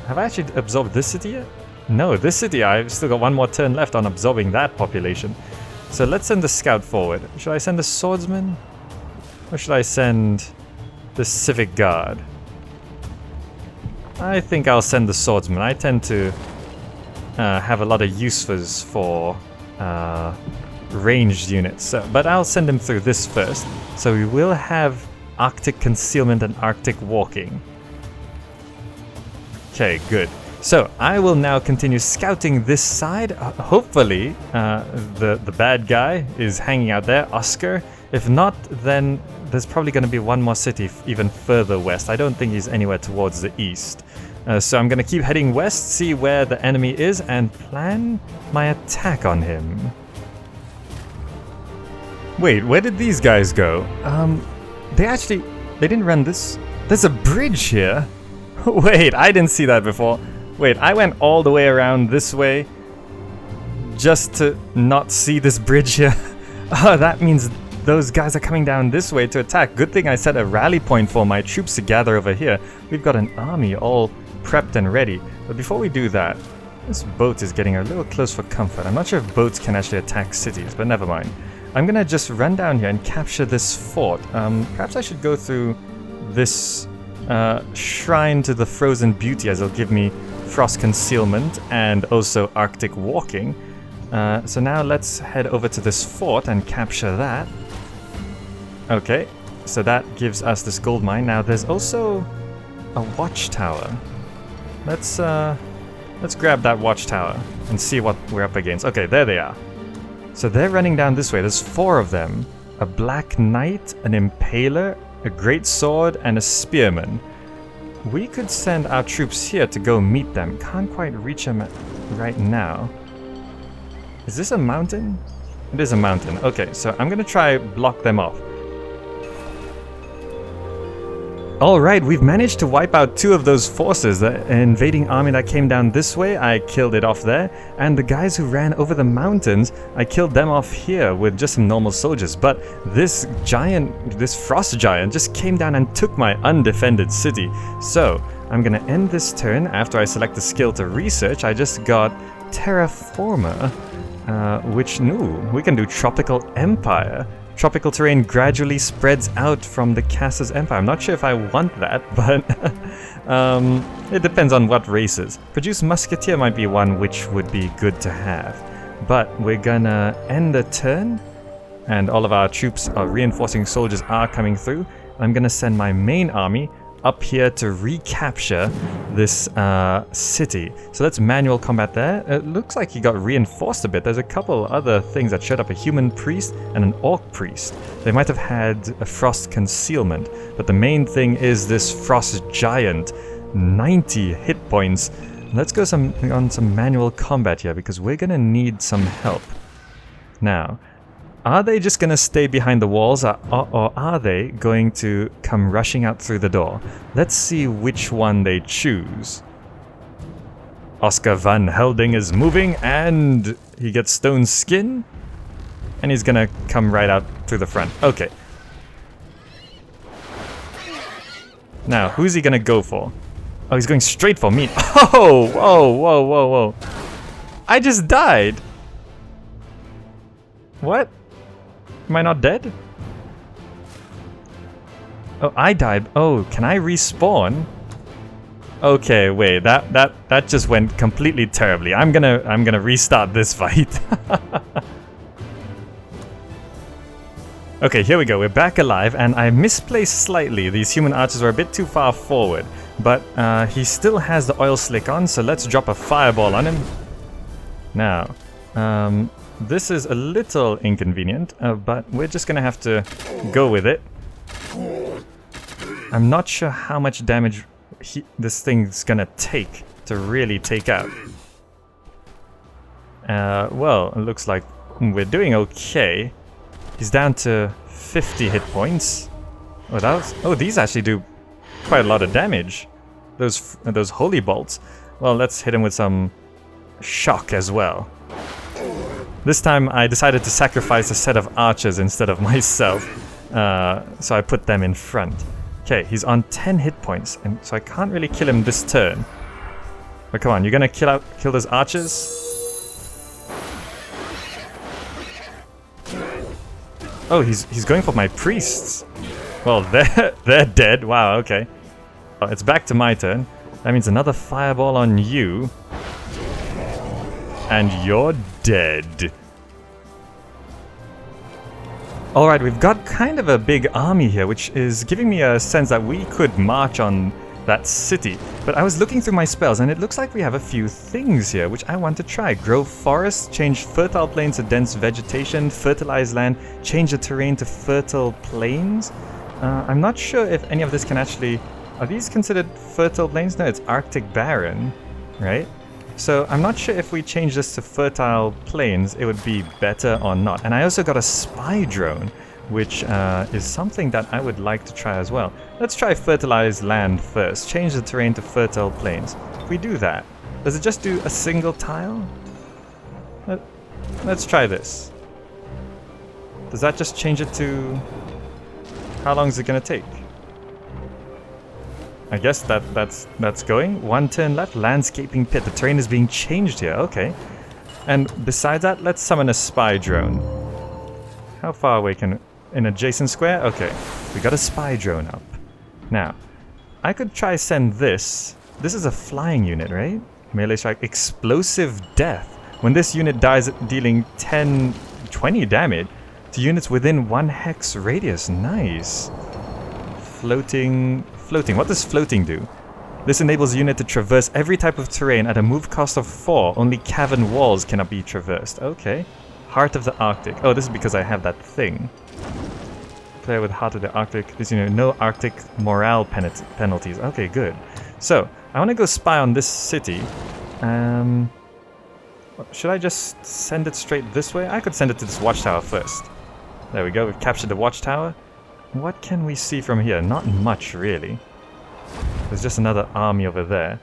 have I actually absorbed this city yet? No, this city I've still got one more turn left on absorbing that population. So let's send the scout forward. Should I send the swordsman? Or should I send the civic guard? I think I'll send the swordsman. I tend to have a lot of uses for ranged units. But I'll send him through this first. So we will have Arctic concealment and Arctic walking. Okay, good. So I will now continue scouting this side. Hopefully the bad guy is hanging out there, Oscar. If not, then there's probably going to be one more city even further west. I don't think he's anywhere towards the east. So I'm going to keep heading west, see where the enemy is, and plan my attack on him. Wait, where did these guys go? They didn't run this. There's a bridge here. Wait, I didn't see that before. Wait, I went all the way around this way just to not see this bridge here. Oh, that means those guys are coming down this way to attack. Good thing I set a rally point for my troops to gather over here. We've got an army all prepped and ready. But before we do that, this boat is getting a little close for comfort. I'm not sure if boats can actually attack cities, but never mind. I'm gonna just run down here and capture this fort. Perhaps I should go through this shrine to the frozen beauty, as it'll give me frost concealment and also Arctic walking. So now let's head over to this fort and capture that. Okay, so that gives us this gold mine. Now there's also a watchtower. Let's grab that watchtower and see what we're up against. Okay, there they are. So they're running down this way. There's 4 of them. A black knight, an impaler, a great sword, and a spearman. We could send our troops here to go meet them. Can't quite reach them right now. Is this a mountain? It is a mountain. Okay, so I'm gonna try block them off. Alright, we've managed to wipe out 2 of those forces. The invading army that came down this way, I killed it off there. And the guys who ran over the mountains, I killed them off here with just some normal soldiers. But this frost giant just came down and took my undefended city. So, I'm gonna end this turn after I select the skill to research. I just got Terraformer, which, we can do Tropical Empire. Tropical terrain gradually spreads out from the caster's empire. I'm not sure if I want that, but it depends on what races. Produce Musketeer might be one which would be good to have. But we're gonna end the turn, and all of our troops, our reinforcing soldiers, are coming through. I'm gonna send my main army up here to recapture this city. So let's manual combat there. It looks like he got reinforced a bit. There's a couple other things that showed up, a human priest and an orc priest. They might have had a frost concealment, but the main thing is this frost giant. 90 hit points. Let's go on some manual combat here because we're gonna need some help. Now, are they just gonna stay behind the walls, or are they going to come rushing out through the door? Let's see which one they choose. Oscar Van Helding is moving, and he gets stone skin, and he's gonna come right out through the front. Okay. Now, who's he gonna go for? Oh, he's going straight for me. Oh, whoa, whoa, whoa, whoa. I just died. What? Am I not dead? Oh, I died. Oh, can I respawn? Okay, wait. That just went completely terribly. I'm gonna restart this fight. Okay, here we go. We're back alive, and I misplaced slightly. These human archers were a bit too far forward, but he still has the oil slick on, so let's drop a fireball on him. Now, this is a little inconvenient, but we're just gonna have to go with it. I'm not sure how much damage this thing's gonna take to really take out. Well, it looks like we're doing okay. He's down to 50 hit points. Oh, these actually do quite a lot of damage. Those holy bolts. Well, let's hit him with some shock as well. This time I decided to sacrifice a set of archers instead of myself, so I put them in front. Okay, he's on 10 hit points, and so I can't really kill him this turn. But come on, you're gonna kill those archers? Oh, he's going for my priests. Well, they're dead. Wow, okay. Well, it's back to my turn. That means another fireball on you. And you're dead. Alright, we've got kind of a big army here, which is giving me a sense that we could march on that city. But I was looking through my spells, and it looks like we have a few things here, which I want to try. Grow forests, change fertile plains to dense vegetation, fertilize land, change the terrain to fertile plains. I'm not sure if any of this can actually... Are these considered fertile plains? No, it's Arctic Barren, right? So I'm not sure if we change this to fertile plains, it would be better or not. And I also got a spy drone, which is something that I would like to try as well. Let's try fertilize land first. Change the terrain to fertile plains. If we do that, does it just do a single tile? Let's try this. Does that just change it to... How long is it going to take? I guess that's going. 1 turn left. Landscaping pit. The terrain is being changed here. Okay. And besides that, let's summon a spy drone. How far away can... In adjacent square? Okay. We got a spy drone up. Now, I could try send this. This is a flying unit, right? Melee strike. Explosive death. When this unit dies, dealing 20 damage to units within 1 hex radius. Nice. Floating. What does floating do? This enables the unit to traverse every type of terrain at a move cost of 4. Only cavern walls cannot be traversed. Okay. Heart of the Arctic. Oh, this is because I have that thing. Player with Heart of the Arctic. This unit, no Arctic morale penalties. Okay, good. So, I want to go spy on this city. Should I just send it straight this way? I could send it to this watchtower first. There we go. We've captured the watchtower. What can we see from here? Not much, really. There's just another army over there.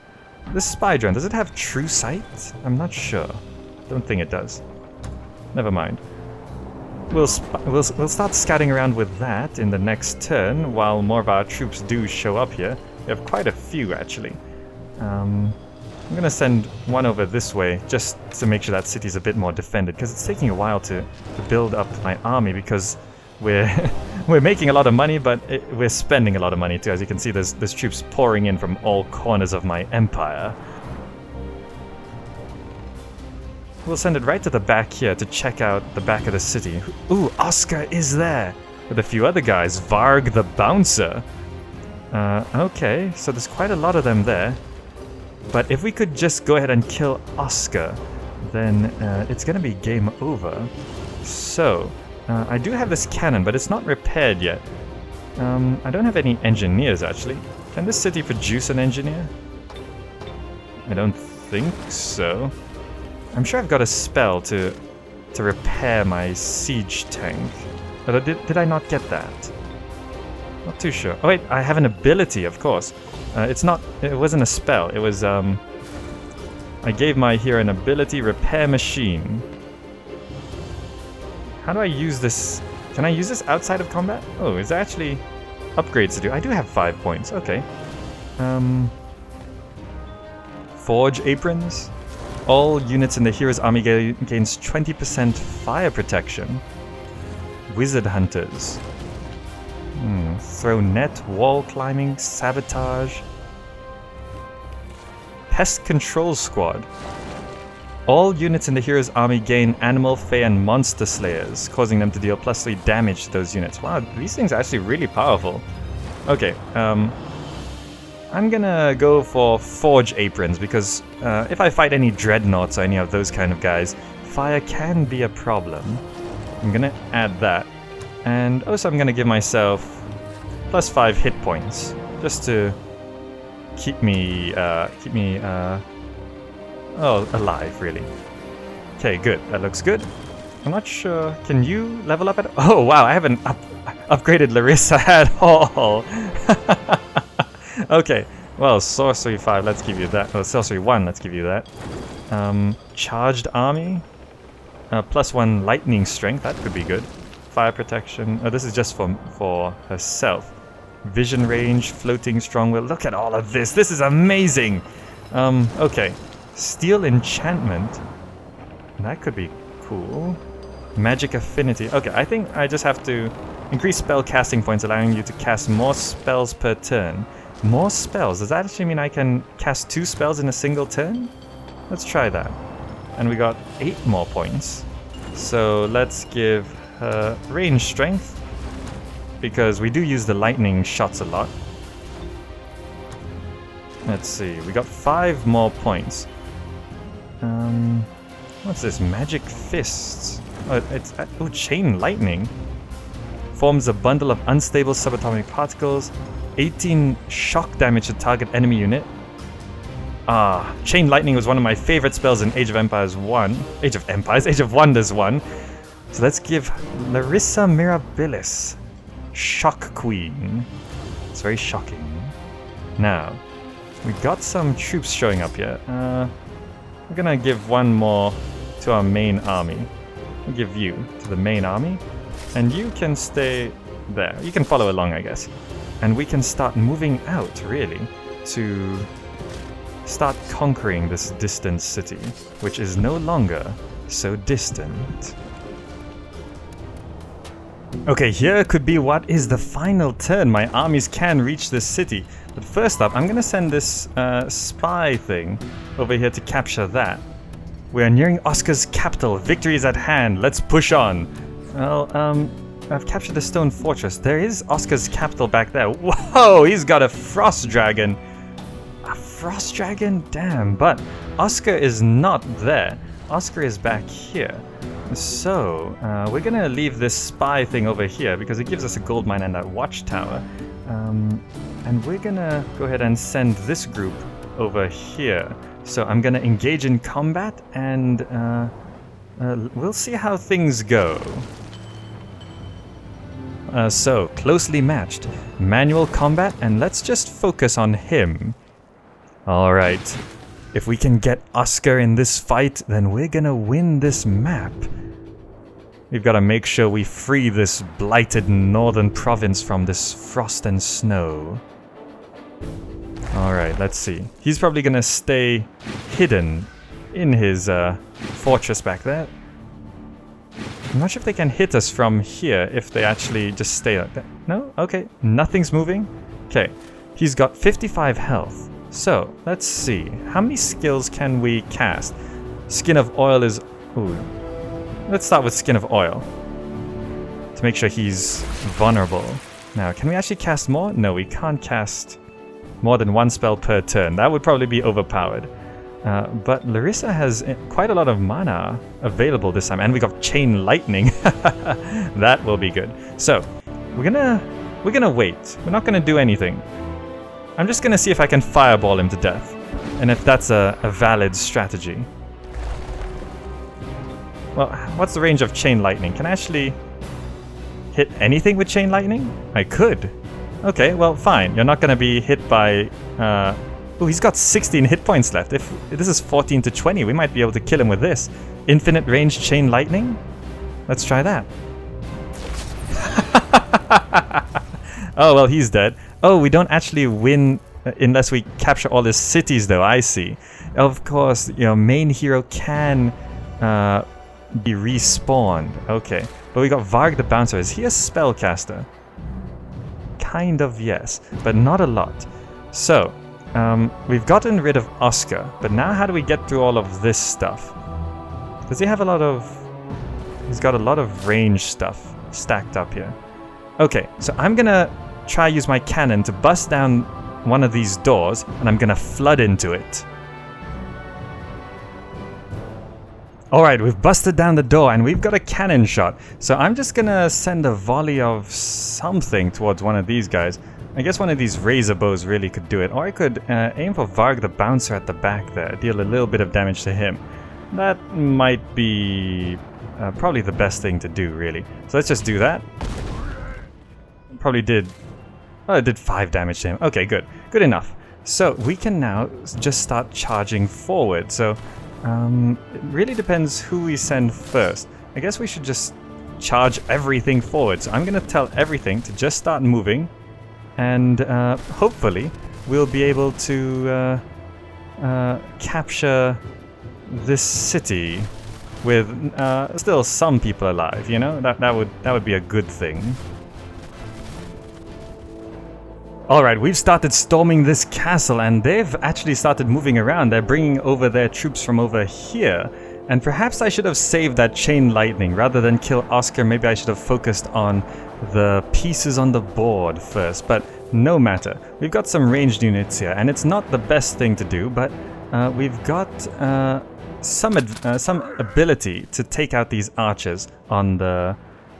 This spy drone, does it have true sight? I'm not sure. Don't think it does. Never mind. We'll start scouting around with that in the next turn, while more of our troops do show up here. We have quite a few, actually. I'm gonna send one over this way, just to make sure that city's a bit more defended, because it's taking a while to build up my army, because we're making a lot of money, but we're spending a lot of money too. As you can see, there's troops pouring in from all corners of my empire. We'll send it right to the back here to check out the back of the city. Ooh, Oscar is there! With a few other guys. Varg the Bouncer. Okay, so there's quite a lot of them there. But if we could just go ahead and kill Oscar, then it's gonna be game over. So... I do have this cannon, but it's not repaired yet. I don't have any engineers, actually. Can this city produce an engineer? I don't think so. I'm sure I've got a spell to to repair my siege tank. But did I not get that? Not too sure. Oh wait, I have an ability, of course. It wasn't a spell. It was, I gave my hero an ability, repair machine. How do I use this? Can I use this outside of combat? Oh, is there actually upgrades to do? I do have 5 points. Okay. Forge aprons. All units in the hero's army gains 20% fire protection. Wizard hunters. Throw net, wall climbing, sabotage. Pest control squad. All units in the hero's army gain animal, fey, and monster slayers, causing them to deal +3 damage to those units. Wow, these things are actually really powerful. Okay, I'm gonna go for forge aprons because if I fight any dreadnoughts or any of those kind of guys, fire can be a problem. I'm gonna add that. And also I'm gonna give myself +5 hit points, just to keep me alive, really. Okay, good. That looks good. I'm not sure. Can you level up at? Oh wow, I haven't upgraded Larissa at all. Okay, well, sorcery 5. Let's give you that. Oh, sorcery 1. Let's give you that. Charged army. +1 lightning strength. That could be good. Fire protection. Oh, this is just for herself. Vision range, floating strong will. Look at all of this. This is amazing. Okay. Steel enchantment. That could be cool. Magic affinity. Okay, I think I just have to increase spell casting points, allowing you to cast more spells per turn. More spells. Does that actually mean I can cast 2 spells in a single turn? Let's try that. And we got 8 more points. So let's give her range strength, because we do use the lightning shots a lot. Let's see, we got 5 more points. What's this? Magic fists. Oh, it's chain lightning. Forms a bundle of unstable subatomic particles. 18 shock damage to target enemy unit. Chain lightning was one of my favorite spells in Age of Wonders 1. So let's give Larissa Mirabilis Shock Queen. It's very shocking. Now, we got some troops showing up here. We're gonna give one more to our main army. We'll give you to the main army, and you can stay there. You can follow along, I guess. And we can start moving out, really, to start conquering this distant city, which is no longer so distant. Okay, here could be what is the final turn. My armies can reach this city. But first up, I'm gonna send this spy thing over here to capture that. We're nearing Oscar's capital. Victory is at hand. Let's push on. Well, I've captured the stone fortress. There is Oscar's capital back there. Whoa, he's got a frost dragon. A frost dragon? Damn, but Oscar is not there. Oscar is back here. So, we're gonna leave this spy thing over here because it gives us a gold mine and that watchtower. And we're gonna go ahead and send this group over here. So I'm gonna engage in combat and we'll see how things go. So, closely matched. Manual combat, and let's just focus on him. Alright. If we can get Oscar in this fight, then we're gonna win this map. We've got to make sure we free this blighted northern province from this frost and snow. Alright, let's see. He's probably gonna stay hidden in his fortress back there. I'm not sure if they can hit us from here if they actually just stay like that. No? Okay. Nothing's moving? Okay. He's got 55 health. So, let's see. How many skills can we cast? Skin of Oil is... Ooh. Let's start with Skin of Oil. To make sure he's vulnerable. Now, can we actually cast more? No, we can't cast more than 1 spell per turn. That would probably be overpowered. But Larissa has quite a lot of mana available this time, and we got Chain Lightning. That will be good. So, we're gonna wait. We're not gonna do anything. I'm just gonna see if I can fireball him to death, and if that's a valid strategy. Well, what's the range of chain lightning? Can I actually hit anything with chain lightning? I could. Okay, well, fine. You're not going to be hit by... Oh, he's got 16 hit points left. If this is 14 to 20, we might be able to kill him with this. Infinite range chain lightning? Let's try that. Oh, well, he's dead. Oh, we don't actually win unless we capture all his cities, though. I see. Of course, you know, main hero can be respawned. Okay. But we got Varg the Bouncer. Is he a spellcaster? Kind of, yes. But not a lot. So, we've gotten rid of Oscar. But now how do we get through all of this stuff? Does he have a lot of... He's got a lot of range stuff stacked up here. Okay, so I'm gonna try use my cannon to bust down one of these doors, and I'm gonna flood into it. Alright, we've busted down the door and we've got a cannon shot. So I'm just gonna send a volley of something towards one of these guys. I guess one of these razor bows really could do it. Or I could aim for Varg the Bouncer at the back there, deal a little bit of damage to him. That might be probably the best thing to do, really. So let's just do that. Probably did... Oh, it did 5 damage to him. Okay, good. Good enough. So we can now just start charging forward. So it really depends who we send first. I guess we should just charge everything forward. So I'm going to tell everything to just start moving. And hopefully we'll be able to capture this city with still some people alive, you know? That would be a good thing. Alright, we've started storming this castle and they've actually started moving around. They're bringing over their troops from over here. And perhaps I should have saved that chain lightning. Rather than kill Oscar, maybe I should have focused on the pieces on the board first. But no matter. We've got some ranged units here and it's not the best thing to do, but we've got some ability to take out these archers on the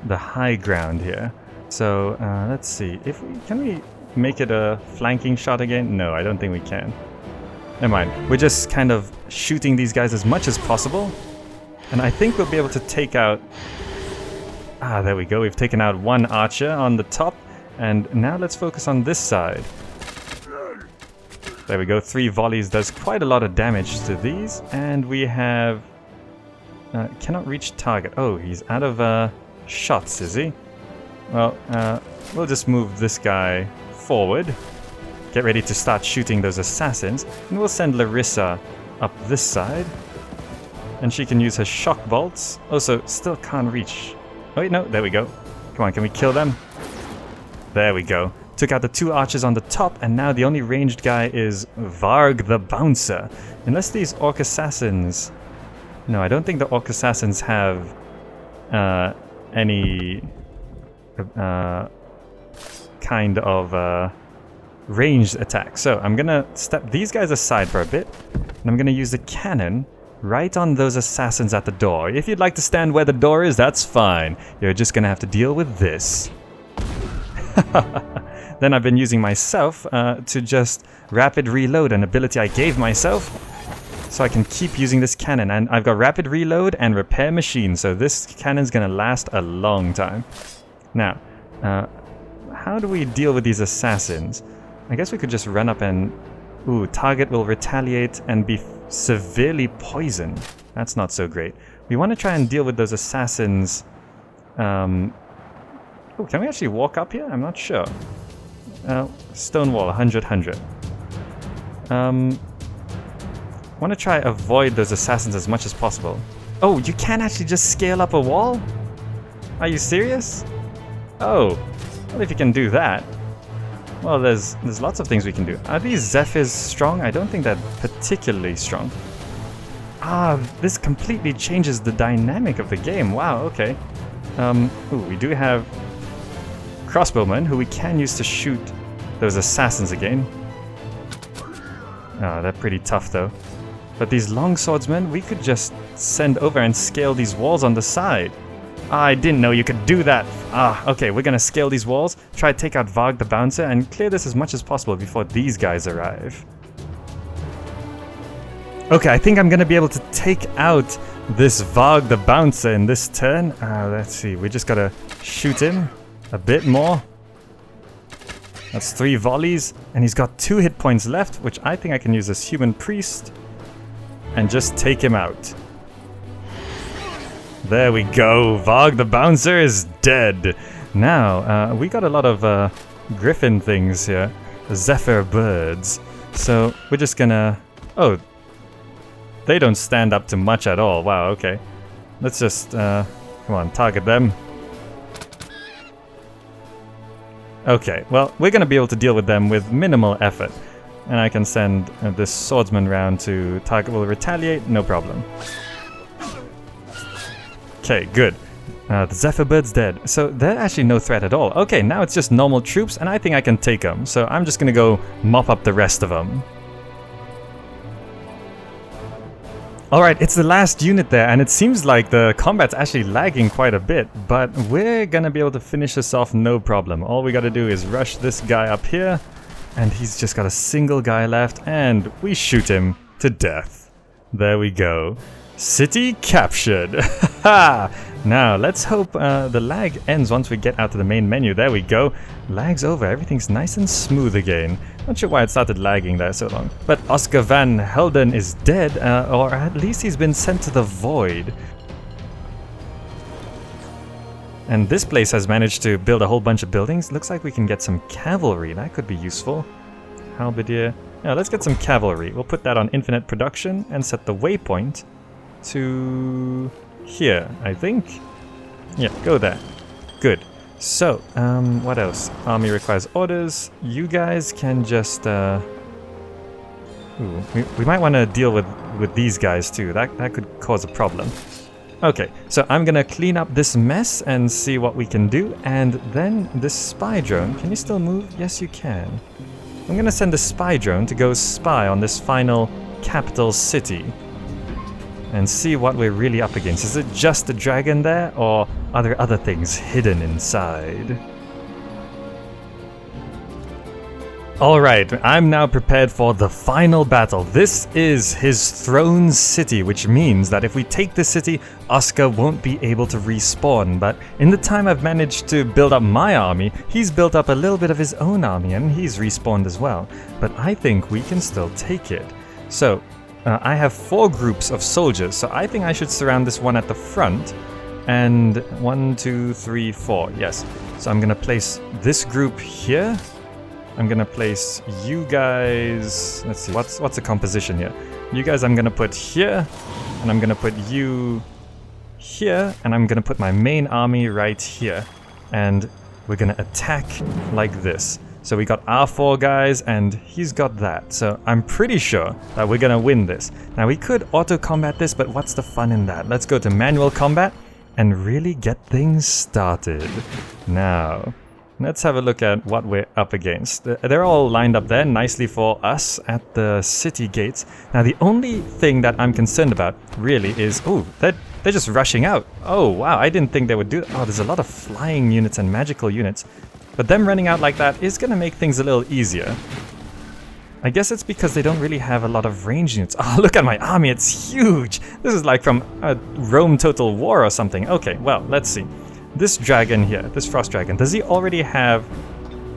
high ground here. So let's see. Can we make it a flanking shot again? No, I don't think we can. Never mind. We're just kind of shooting these guys as much as possible. And I think we'll be able to take out... Ah, there we go. We've taken out one archer on the top. And now let's focus on this side. There we go. 3 volleys does quite a lot of damage to these. And we have... cannot reach target. Oh, he's out of shots, is he? Well, we'll just move this guy forward. Get ready to start shooting those assassins. And we'll send Larissa up this side. And she can use her shock bolts. Also, still can't reach. Oh wait, no, there we go. Come on, can we kill them? There we go. Took out the 2 archers on the top, and now the only ranged guy is Varg the Bouncer. Unless these Orc Assassins... No, I don't think the Orc Assassins have any kind of ranged attack. So I'm gonna step these guys aside for a bit, and I'm gonna use the cannon right on those assassins at the door. If you'd like to stand where the door is, that's fine. You're just gonna have to deal with this. Then I've been using myself to just rapid reload, an ability I gave myself, so I can keep using this cannon. And I've got rapid reload and repair machine, so this cannon's gonna last a long time. Now, how do we deal with these assassins? I guess we could just run up and... Ooh, target will retaliate and be severely poisoned. That's not so great. We want to try and deal with those assassins. Oh, can we actually walk up here? I'm not sure. Stone wall, 100, 100. Want to try avoid those assassins as much as possible. Oh, you can actually just scale up a wall? Are you serious? Oh, well, if you can do that. Well, there's lots of things we can do. Are these Zephyrs strong? I don't think they're particularly strong. Ah, this completely changes the dynamic of the game. Wow, okay. Ooh, we do have crossbowmen who we can use to shoot those assassins again. Ah, they're pretty tough though. But these longswordsmen, we could just send over and scale these walls on the side. Ah, I didn't know you could do that. Ah, okay, we're gonna scale these walls, try to take out Varg the Bouncer, and clear this as much as possible before these guys arrive. Okay, I think I'm gonna be able to take out this Varg the Bouncer in this turn. Let's see, we just gotta shoot him a bit more. That's 3 volleys, and he's got 2 hit points left, which I think I can use as Human Priest and just take him out. There we go, Varg the Bouncer is dead. Now, we got a lot of griffin things here, zephyr birds, so we're just gonna... Oh, they don't stand up to much at all. Wow, okay. Let's just, come on, target them. Okay, well, we're gonna be able to deal with them with minimal effort. And I can send this swordsman round to target will retaliate, no problem. Okay, good. The Zephyr Bird's dead, so they're actually no threat at all. Okay, now it's just normal troops, and I think I can take them. So I'm just gonna go mop up the rest of them. Alright, it's the last unit there, and it seems like the combat's actually lagging quite a bit, but we're gonna be able to finish this off no problem. All we gotta do is rush this guy up here, and he's just got a single guy left, and we shoot him to death. There we go. City captured! Haha! Now, let's hope the lag ends once we get out to the main menu. There we go. Lag's over. Everything's nice and smooth again. Not sure why it started lagging there so long. But Oscar van Helden is dead, or at least he's been sent to the void. And this place has managed to build a whole bunch of buildings. Looks like we can get some cavalry. That could be useful. Halberdier. Yeah, let's get some cavalry. We'll put that on infinite production and set the waypoint to here, I think. Yeah, go there. Good. So, what else? Army requires orders. You guys can just, Ooh, we might want to deal with these guys too. That could cause a problem. Okay, so I'm gonna clean up this mess and see what we can do. And then this spy drone, can you still move? Yes, you can. I'm gonna send a spy drone to go spy on this final capital city and see what we're really up against. Is it just a dragon there, or are there other things hidden inside? Alright, I'm now prepared for the final battle. This is his throne city, which means that if we take this city, Oscar won't be able to respawn. But in the time I've managed to build up my army, he's built up a little bit of his own army, and he's respawned as well. But I think we can still take it. So, I have 4 groups of soldiers, so I think I should surround this one at the front. And 1, 2, 3, 4, yes. So I'm gonna place this group here. I'm gonna place you guys, let's see, what's the composition here? You guys I'm gonna put here, and I'm gonna put you here, and I'm gonna put my main army right here. And we're gonna attack like this. So we got our 4 guys, and he's got that. So I'm pretty sure that we're gonna win this. Now we could auto-combat this, but what's the fun in that? Let's go to manual combat and really get things started. Now, let's have a look at what we're up against. They're all lined up there nicely for us at the city gates. Now the only thing that I'm concerned about really is, oh, they're just rushing out. Oh wow, I didn't think they would do that. Oh, there's a lot of flying units and magical units. But them running out like that is going to make things a little easier. I guess it's because they don't really have a lot of range units. Oh, look at my army, it's huge! This is like from a Rome Total War or something. Okay, well, let's see. This dragon here, this frost dragon, does he already have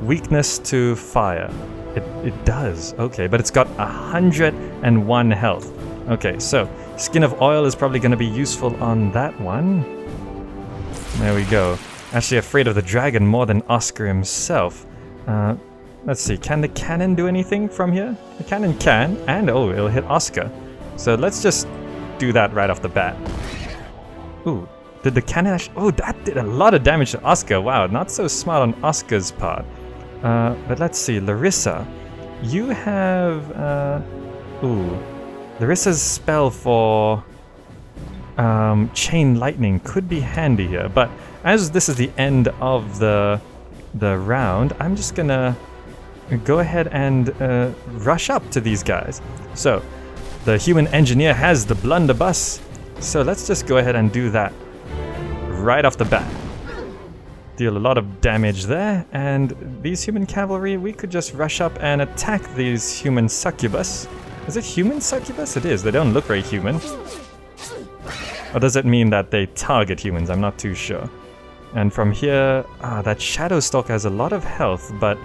weakness to fire? It does, okay, but it's got 101 health. Okay, so Skin of Oil is probably going to be useful on that one. There we go. Actually afraid of the dragon more than Oscar himself. Let's see, can the cannon do anything from here? The cannon can, and oh, it'll hit Oscar. So let's just do that right off the bat. Ooh, did the cannon actually... Oh, that did a lot of damage to Oscar. Wow, not so smart on Oscar's part. But let's see, Larissa. You have... Ooh, Larissa's spell for... Chain Lightning could be handy here, but as this is the end of the round, I'm just gonna go ahead and rush up to these guys. So, the human engineer has the blunderbuss, so let's just go ahead and do that right off the bat. Deal a lot of damage there, and these human cavalry, we could just rush up and attack these human succubus. Is it human succubus? It is, they don't look very human. Or does it mean that they target humans? I'm not too sure. And from here, that Shadow Stalker has a lot of health, but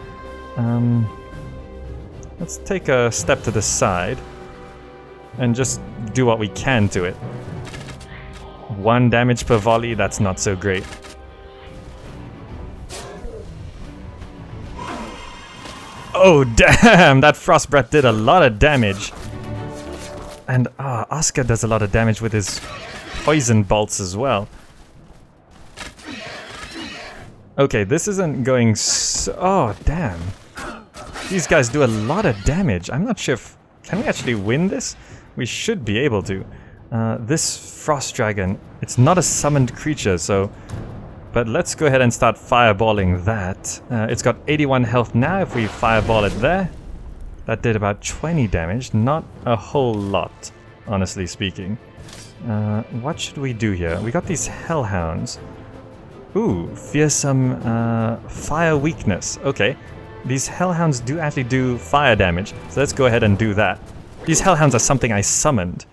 let's take a step to the side and just do what we can to it. 1 damage per volley, that's not so great. Oh damn, that Frost Breath did a lot of damage. And Oscar does a lot of damage with his poison bolts as well. Okay, this isn't going so... Oh, damn. These guys do a lot of damage. I'm not sure if... Can we actually win this? We should be able to. This Frost Dragon, it's not a summoned creature, so... But let's go ahead and start fireballing that. It's got 81 health now. If we fireball it there, that did about 20 damage. Not a whole lot, honestly speaking. What should we do here? We got these Hellhounds. Ooh, fearsome fire weakness. Okay, these Hellhounds do actually do fire damage, so let's go ahead and do that. These Hellhounds are something I summoned.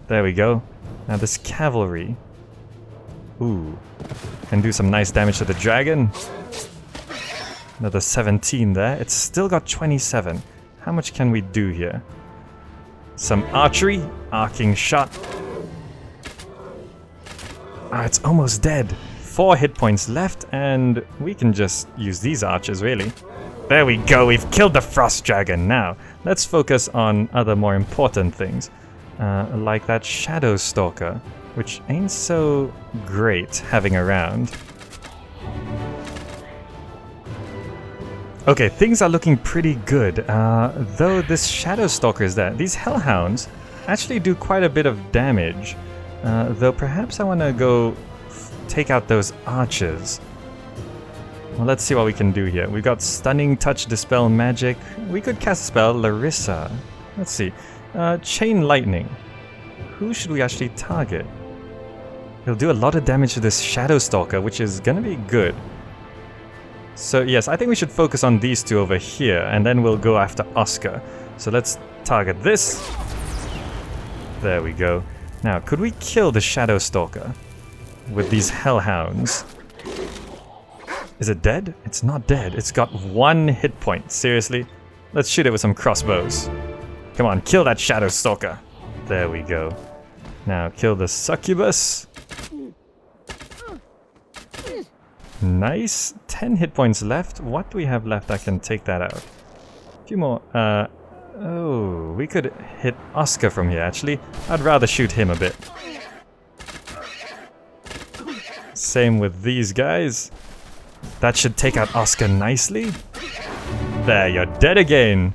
There we go. Now this Cavalry. Ooh, can do some nice damage to the dragon. Another 17 there. It's still got 27. How much can we do here? Some archery. Arcing shot. It's almost dead. 4 hit points left, and we can just use these archers, really. There we go, we've killed the Frost Dragon. Now, let's focus on other more important things. Like that Shadow Stalker, which ain't so great having around. Okay, things are looking pretty good, though this Shadow Stalker is there. These Hellhounds actually do quite a bit of damage, though perhaps I want to go take out those archers. Well, let's see what we can do here. We've got Stunning Touch, Dispel Magic. We could cast a spell, Larissa. Let's see. Chain Lightning. Who should we actually target? He'll do a lot of damage to this Shadow Stalker, which is gonna be good. So yes, I think we should focus on these two over here, and then we'll go after Oscar. So let's target this. There we go. Now, could we kill the Shadow Stalker with these Hellhounds? Is it dead? It's not dead. It's got 1 hit point. Seriously? Let's shoot it with some crossbows. Come on, kill that Shadow Stalker. There we go. Now, kill the Succubus. Nice. 10 hit points left. What do we have left? I can take that out. A few more. Oh, we could hit Oscar from here, actually. I'd rather shoot him a bit. Same with these guys. That should take out Oscar nicely. There, you're dead again.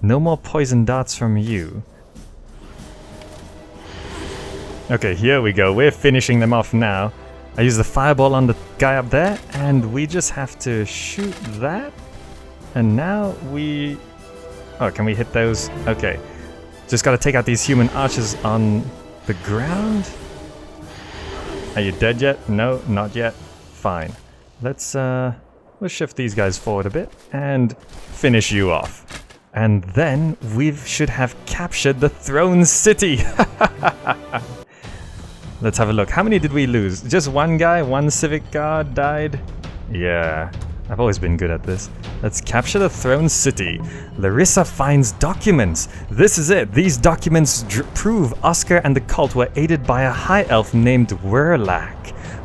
No more poison darts from you. Okay, here we go. We're finishing them off now. I use the fireball on the guy up there, and we just have to shoot that. And now we... Oh, can we hit those? Okay. Just gotta take out these human archers on the ground. Are you dead yet? No, not yet. Fine. Let's shift these guys forward a bit and finish you off. And then we should have captured the Throne City. Let's have a look. How many did we lose? Just one guy? One civic guard died? Yeah, I've always been good at this. Let's capture the Throne City. Larissa finds documents. This is it. These documents prove Oscar and the cult were aided by a high elf named Werlak.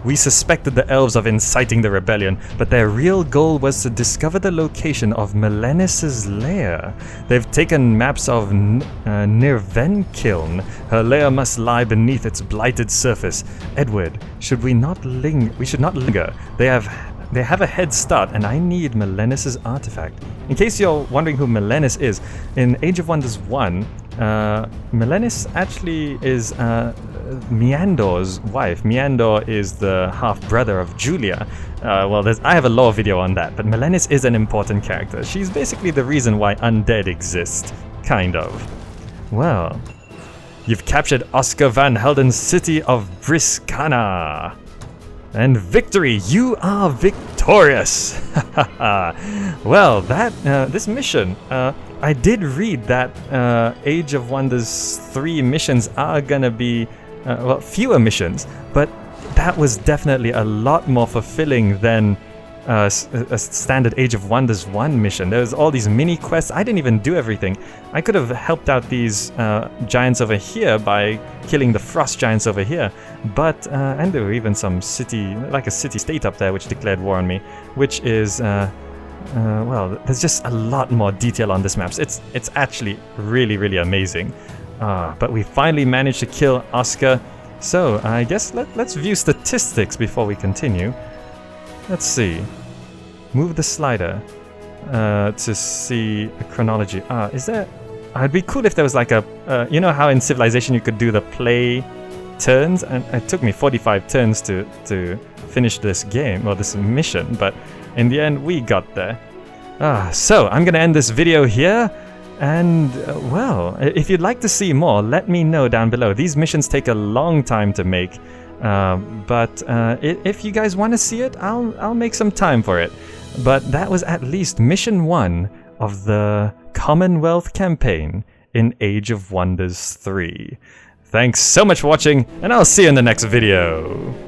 We suspected the elves of inciting the rebellion, but their real goal was to discover the location of Melenis's lair. They've taken maps of Nirvenkiln. Her lair must lie beneath its blighted surface. Edward, we should not linger. They have a head start, and I need Melenis's artifact. In case you're wondering who Melenis is, in Age of Wonders 1, Melenis actually is Meandor's wife. Meandor is the half-brother of Julia. I have a lore video on that, but Melenis is an important character. She's basically the reason why undead exist, kind of. Well, you've captured Oscar Van Helden's city of Briskana. And victory! You are victorious! Well, this mission, I did read that Age of Wonders 3 missions are gonna be well, fewer missions, but that was definitely a lot more fulfilling than a standard Age of Wonders 1 mission. There was all these mini quests. I didn't even do everything. I could have helped out these giants over here by killing the frost giants over here, but and there were even some city, like a city-state up there, which declared war on me, which is well, there's just a lot more detail on this map. It's actually really amazing. But we finally managed to kill Oscar. So I guess let's view statistics before we continue. Let's see. Move the slider to see a chronology. Is there... it'd be cool if there was like a... you know how in Civilization you could do the play turns? And it took me 45 turns to finish this game, or this mission, but in the end we got there. So I'm gonna end this video here. And, well, if you'd like to see more, let me know down below. These missions take a long time to make, but if you guys want to see it, I'll make some time for it. But that was at least Mission 1 of the Commonwealth Campaign in Age of Wonders 3. Thanks so much for watching, and I'll see you in the next video.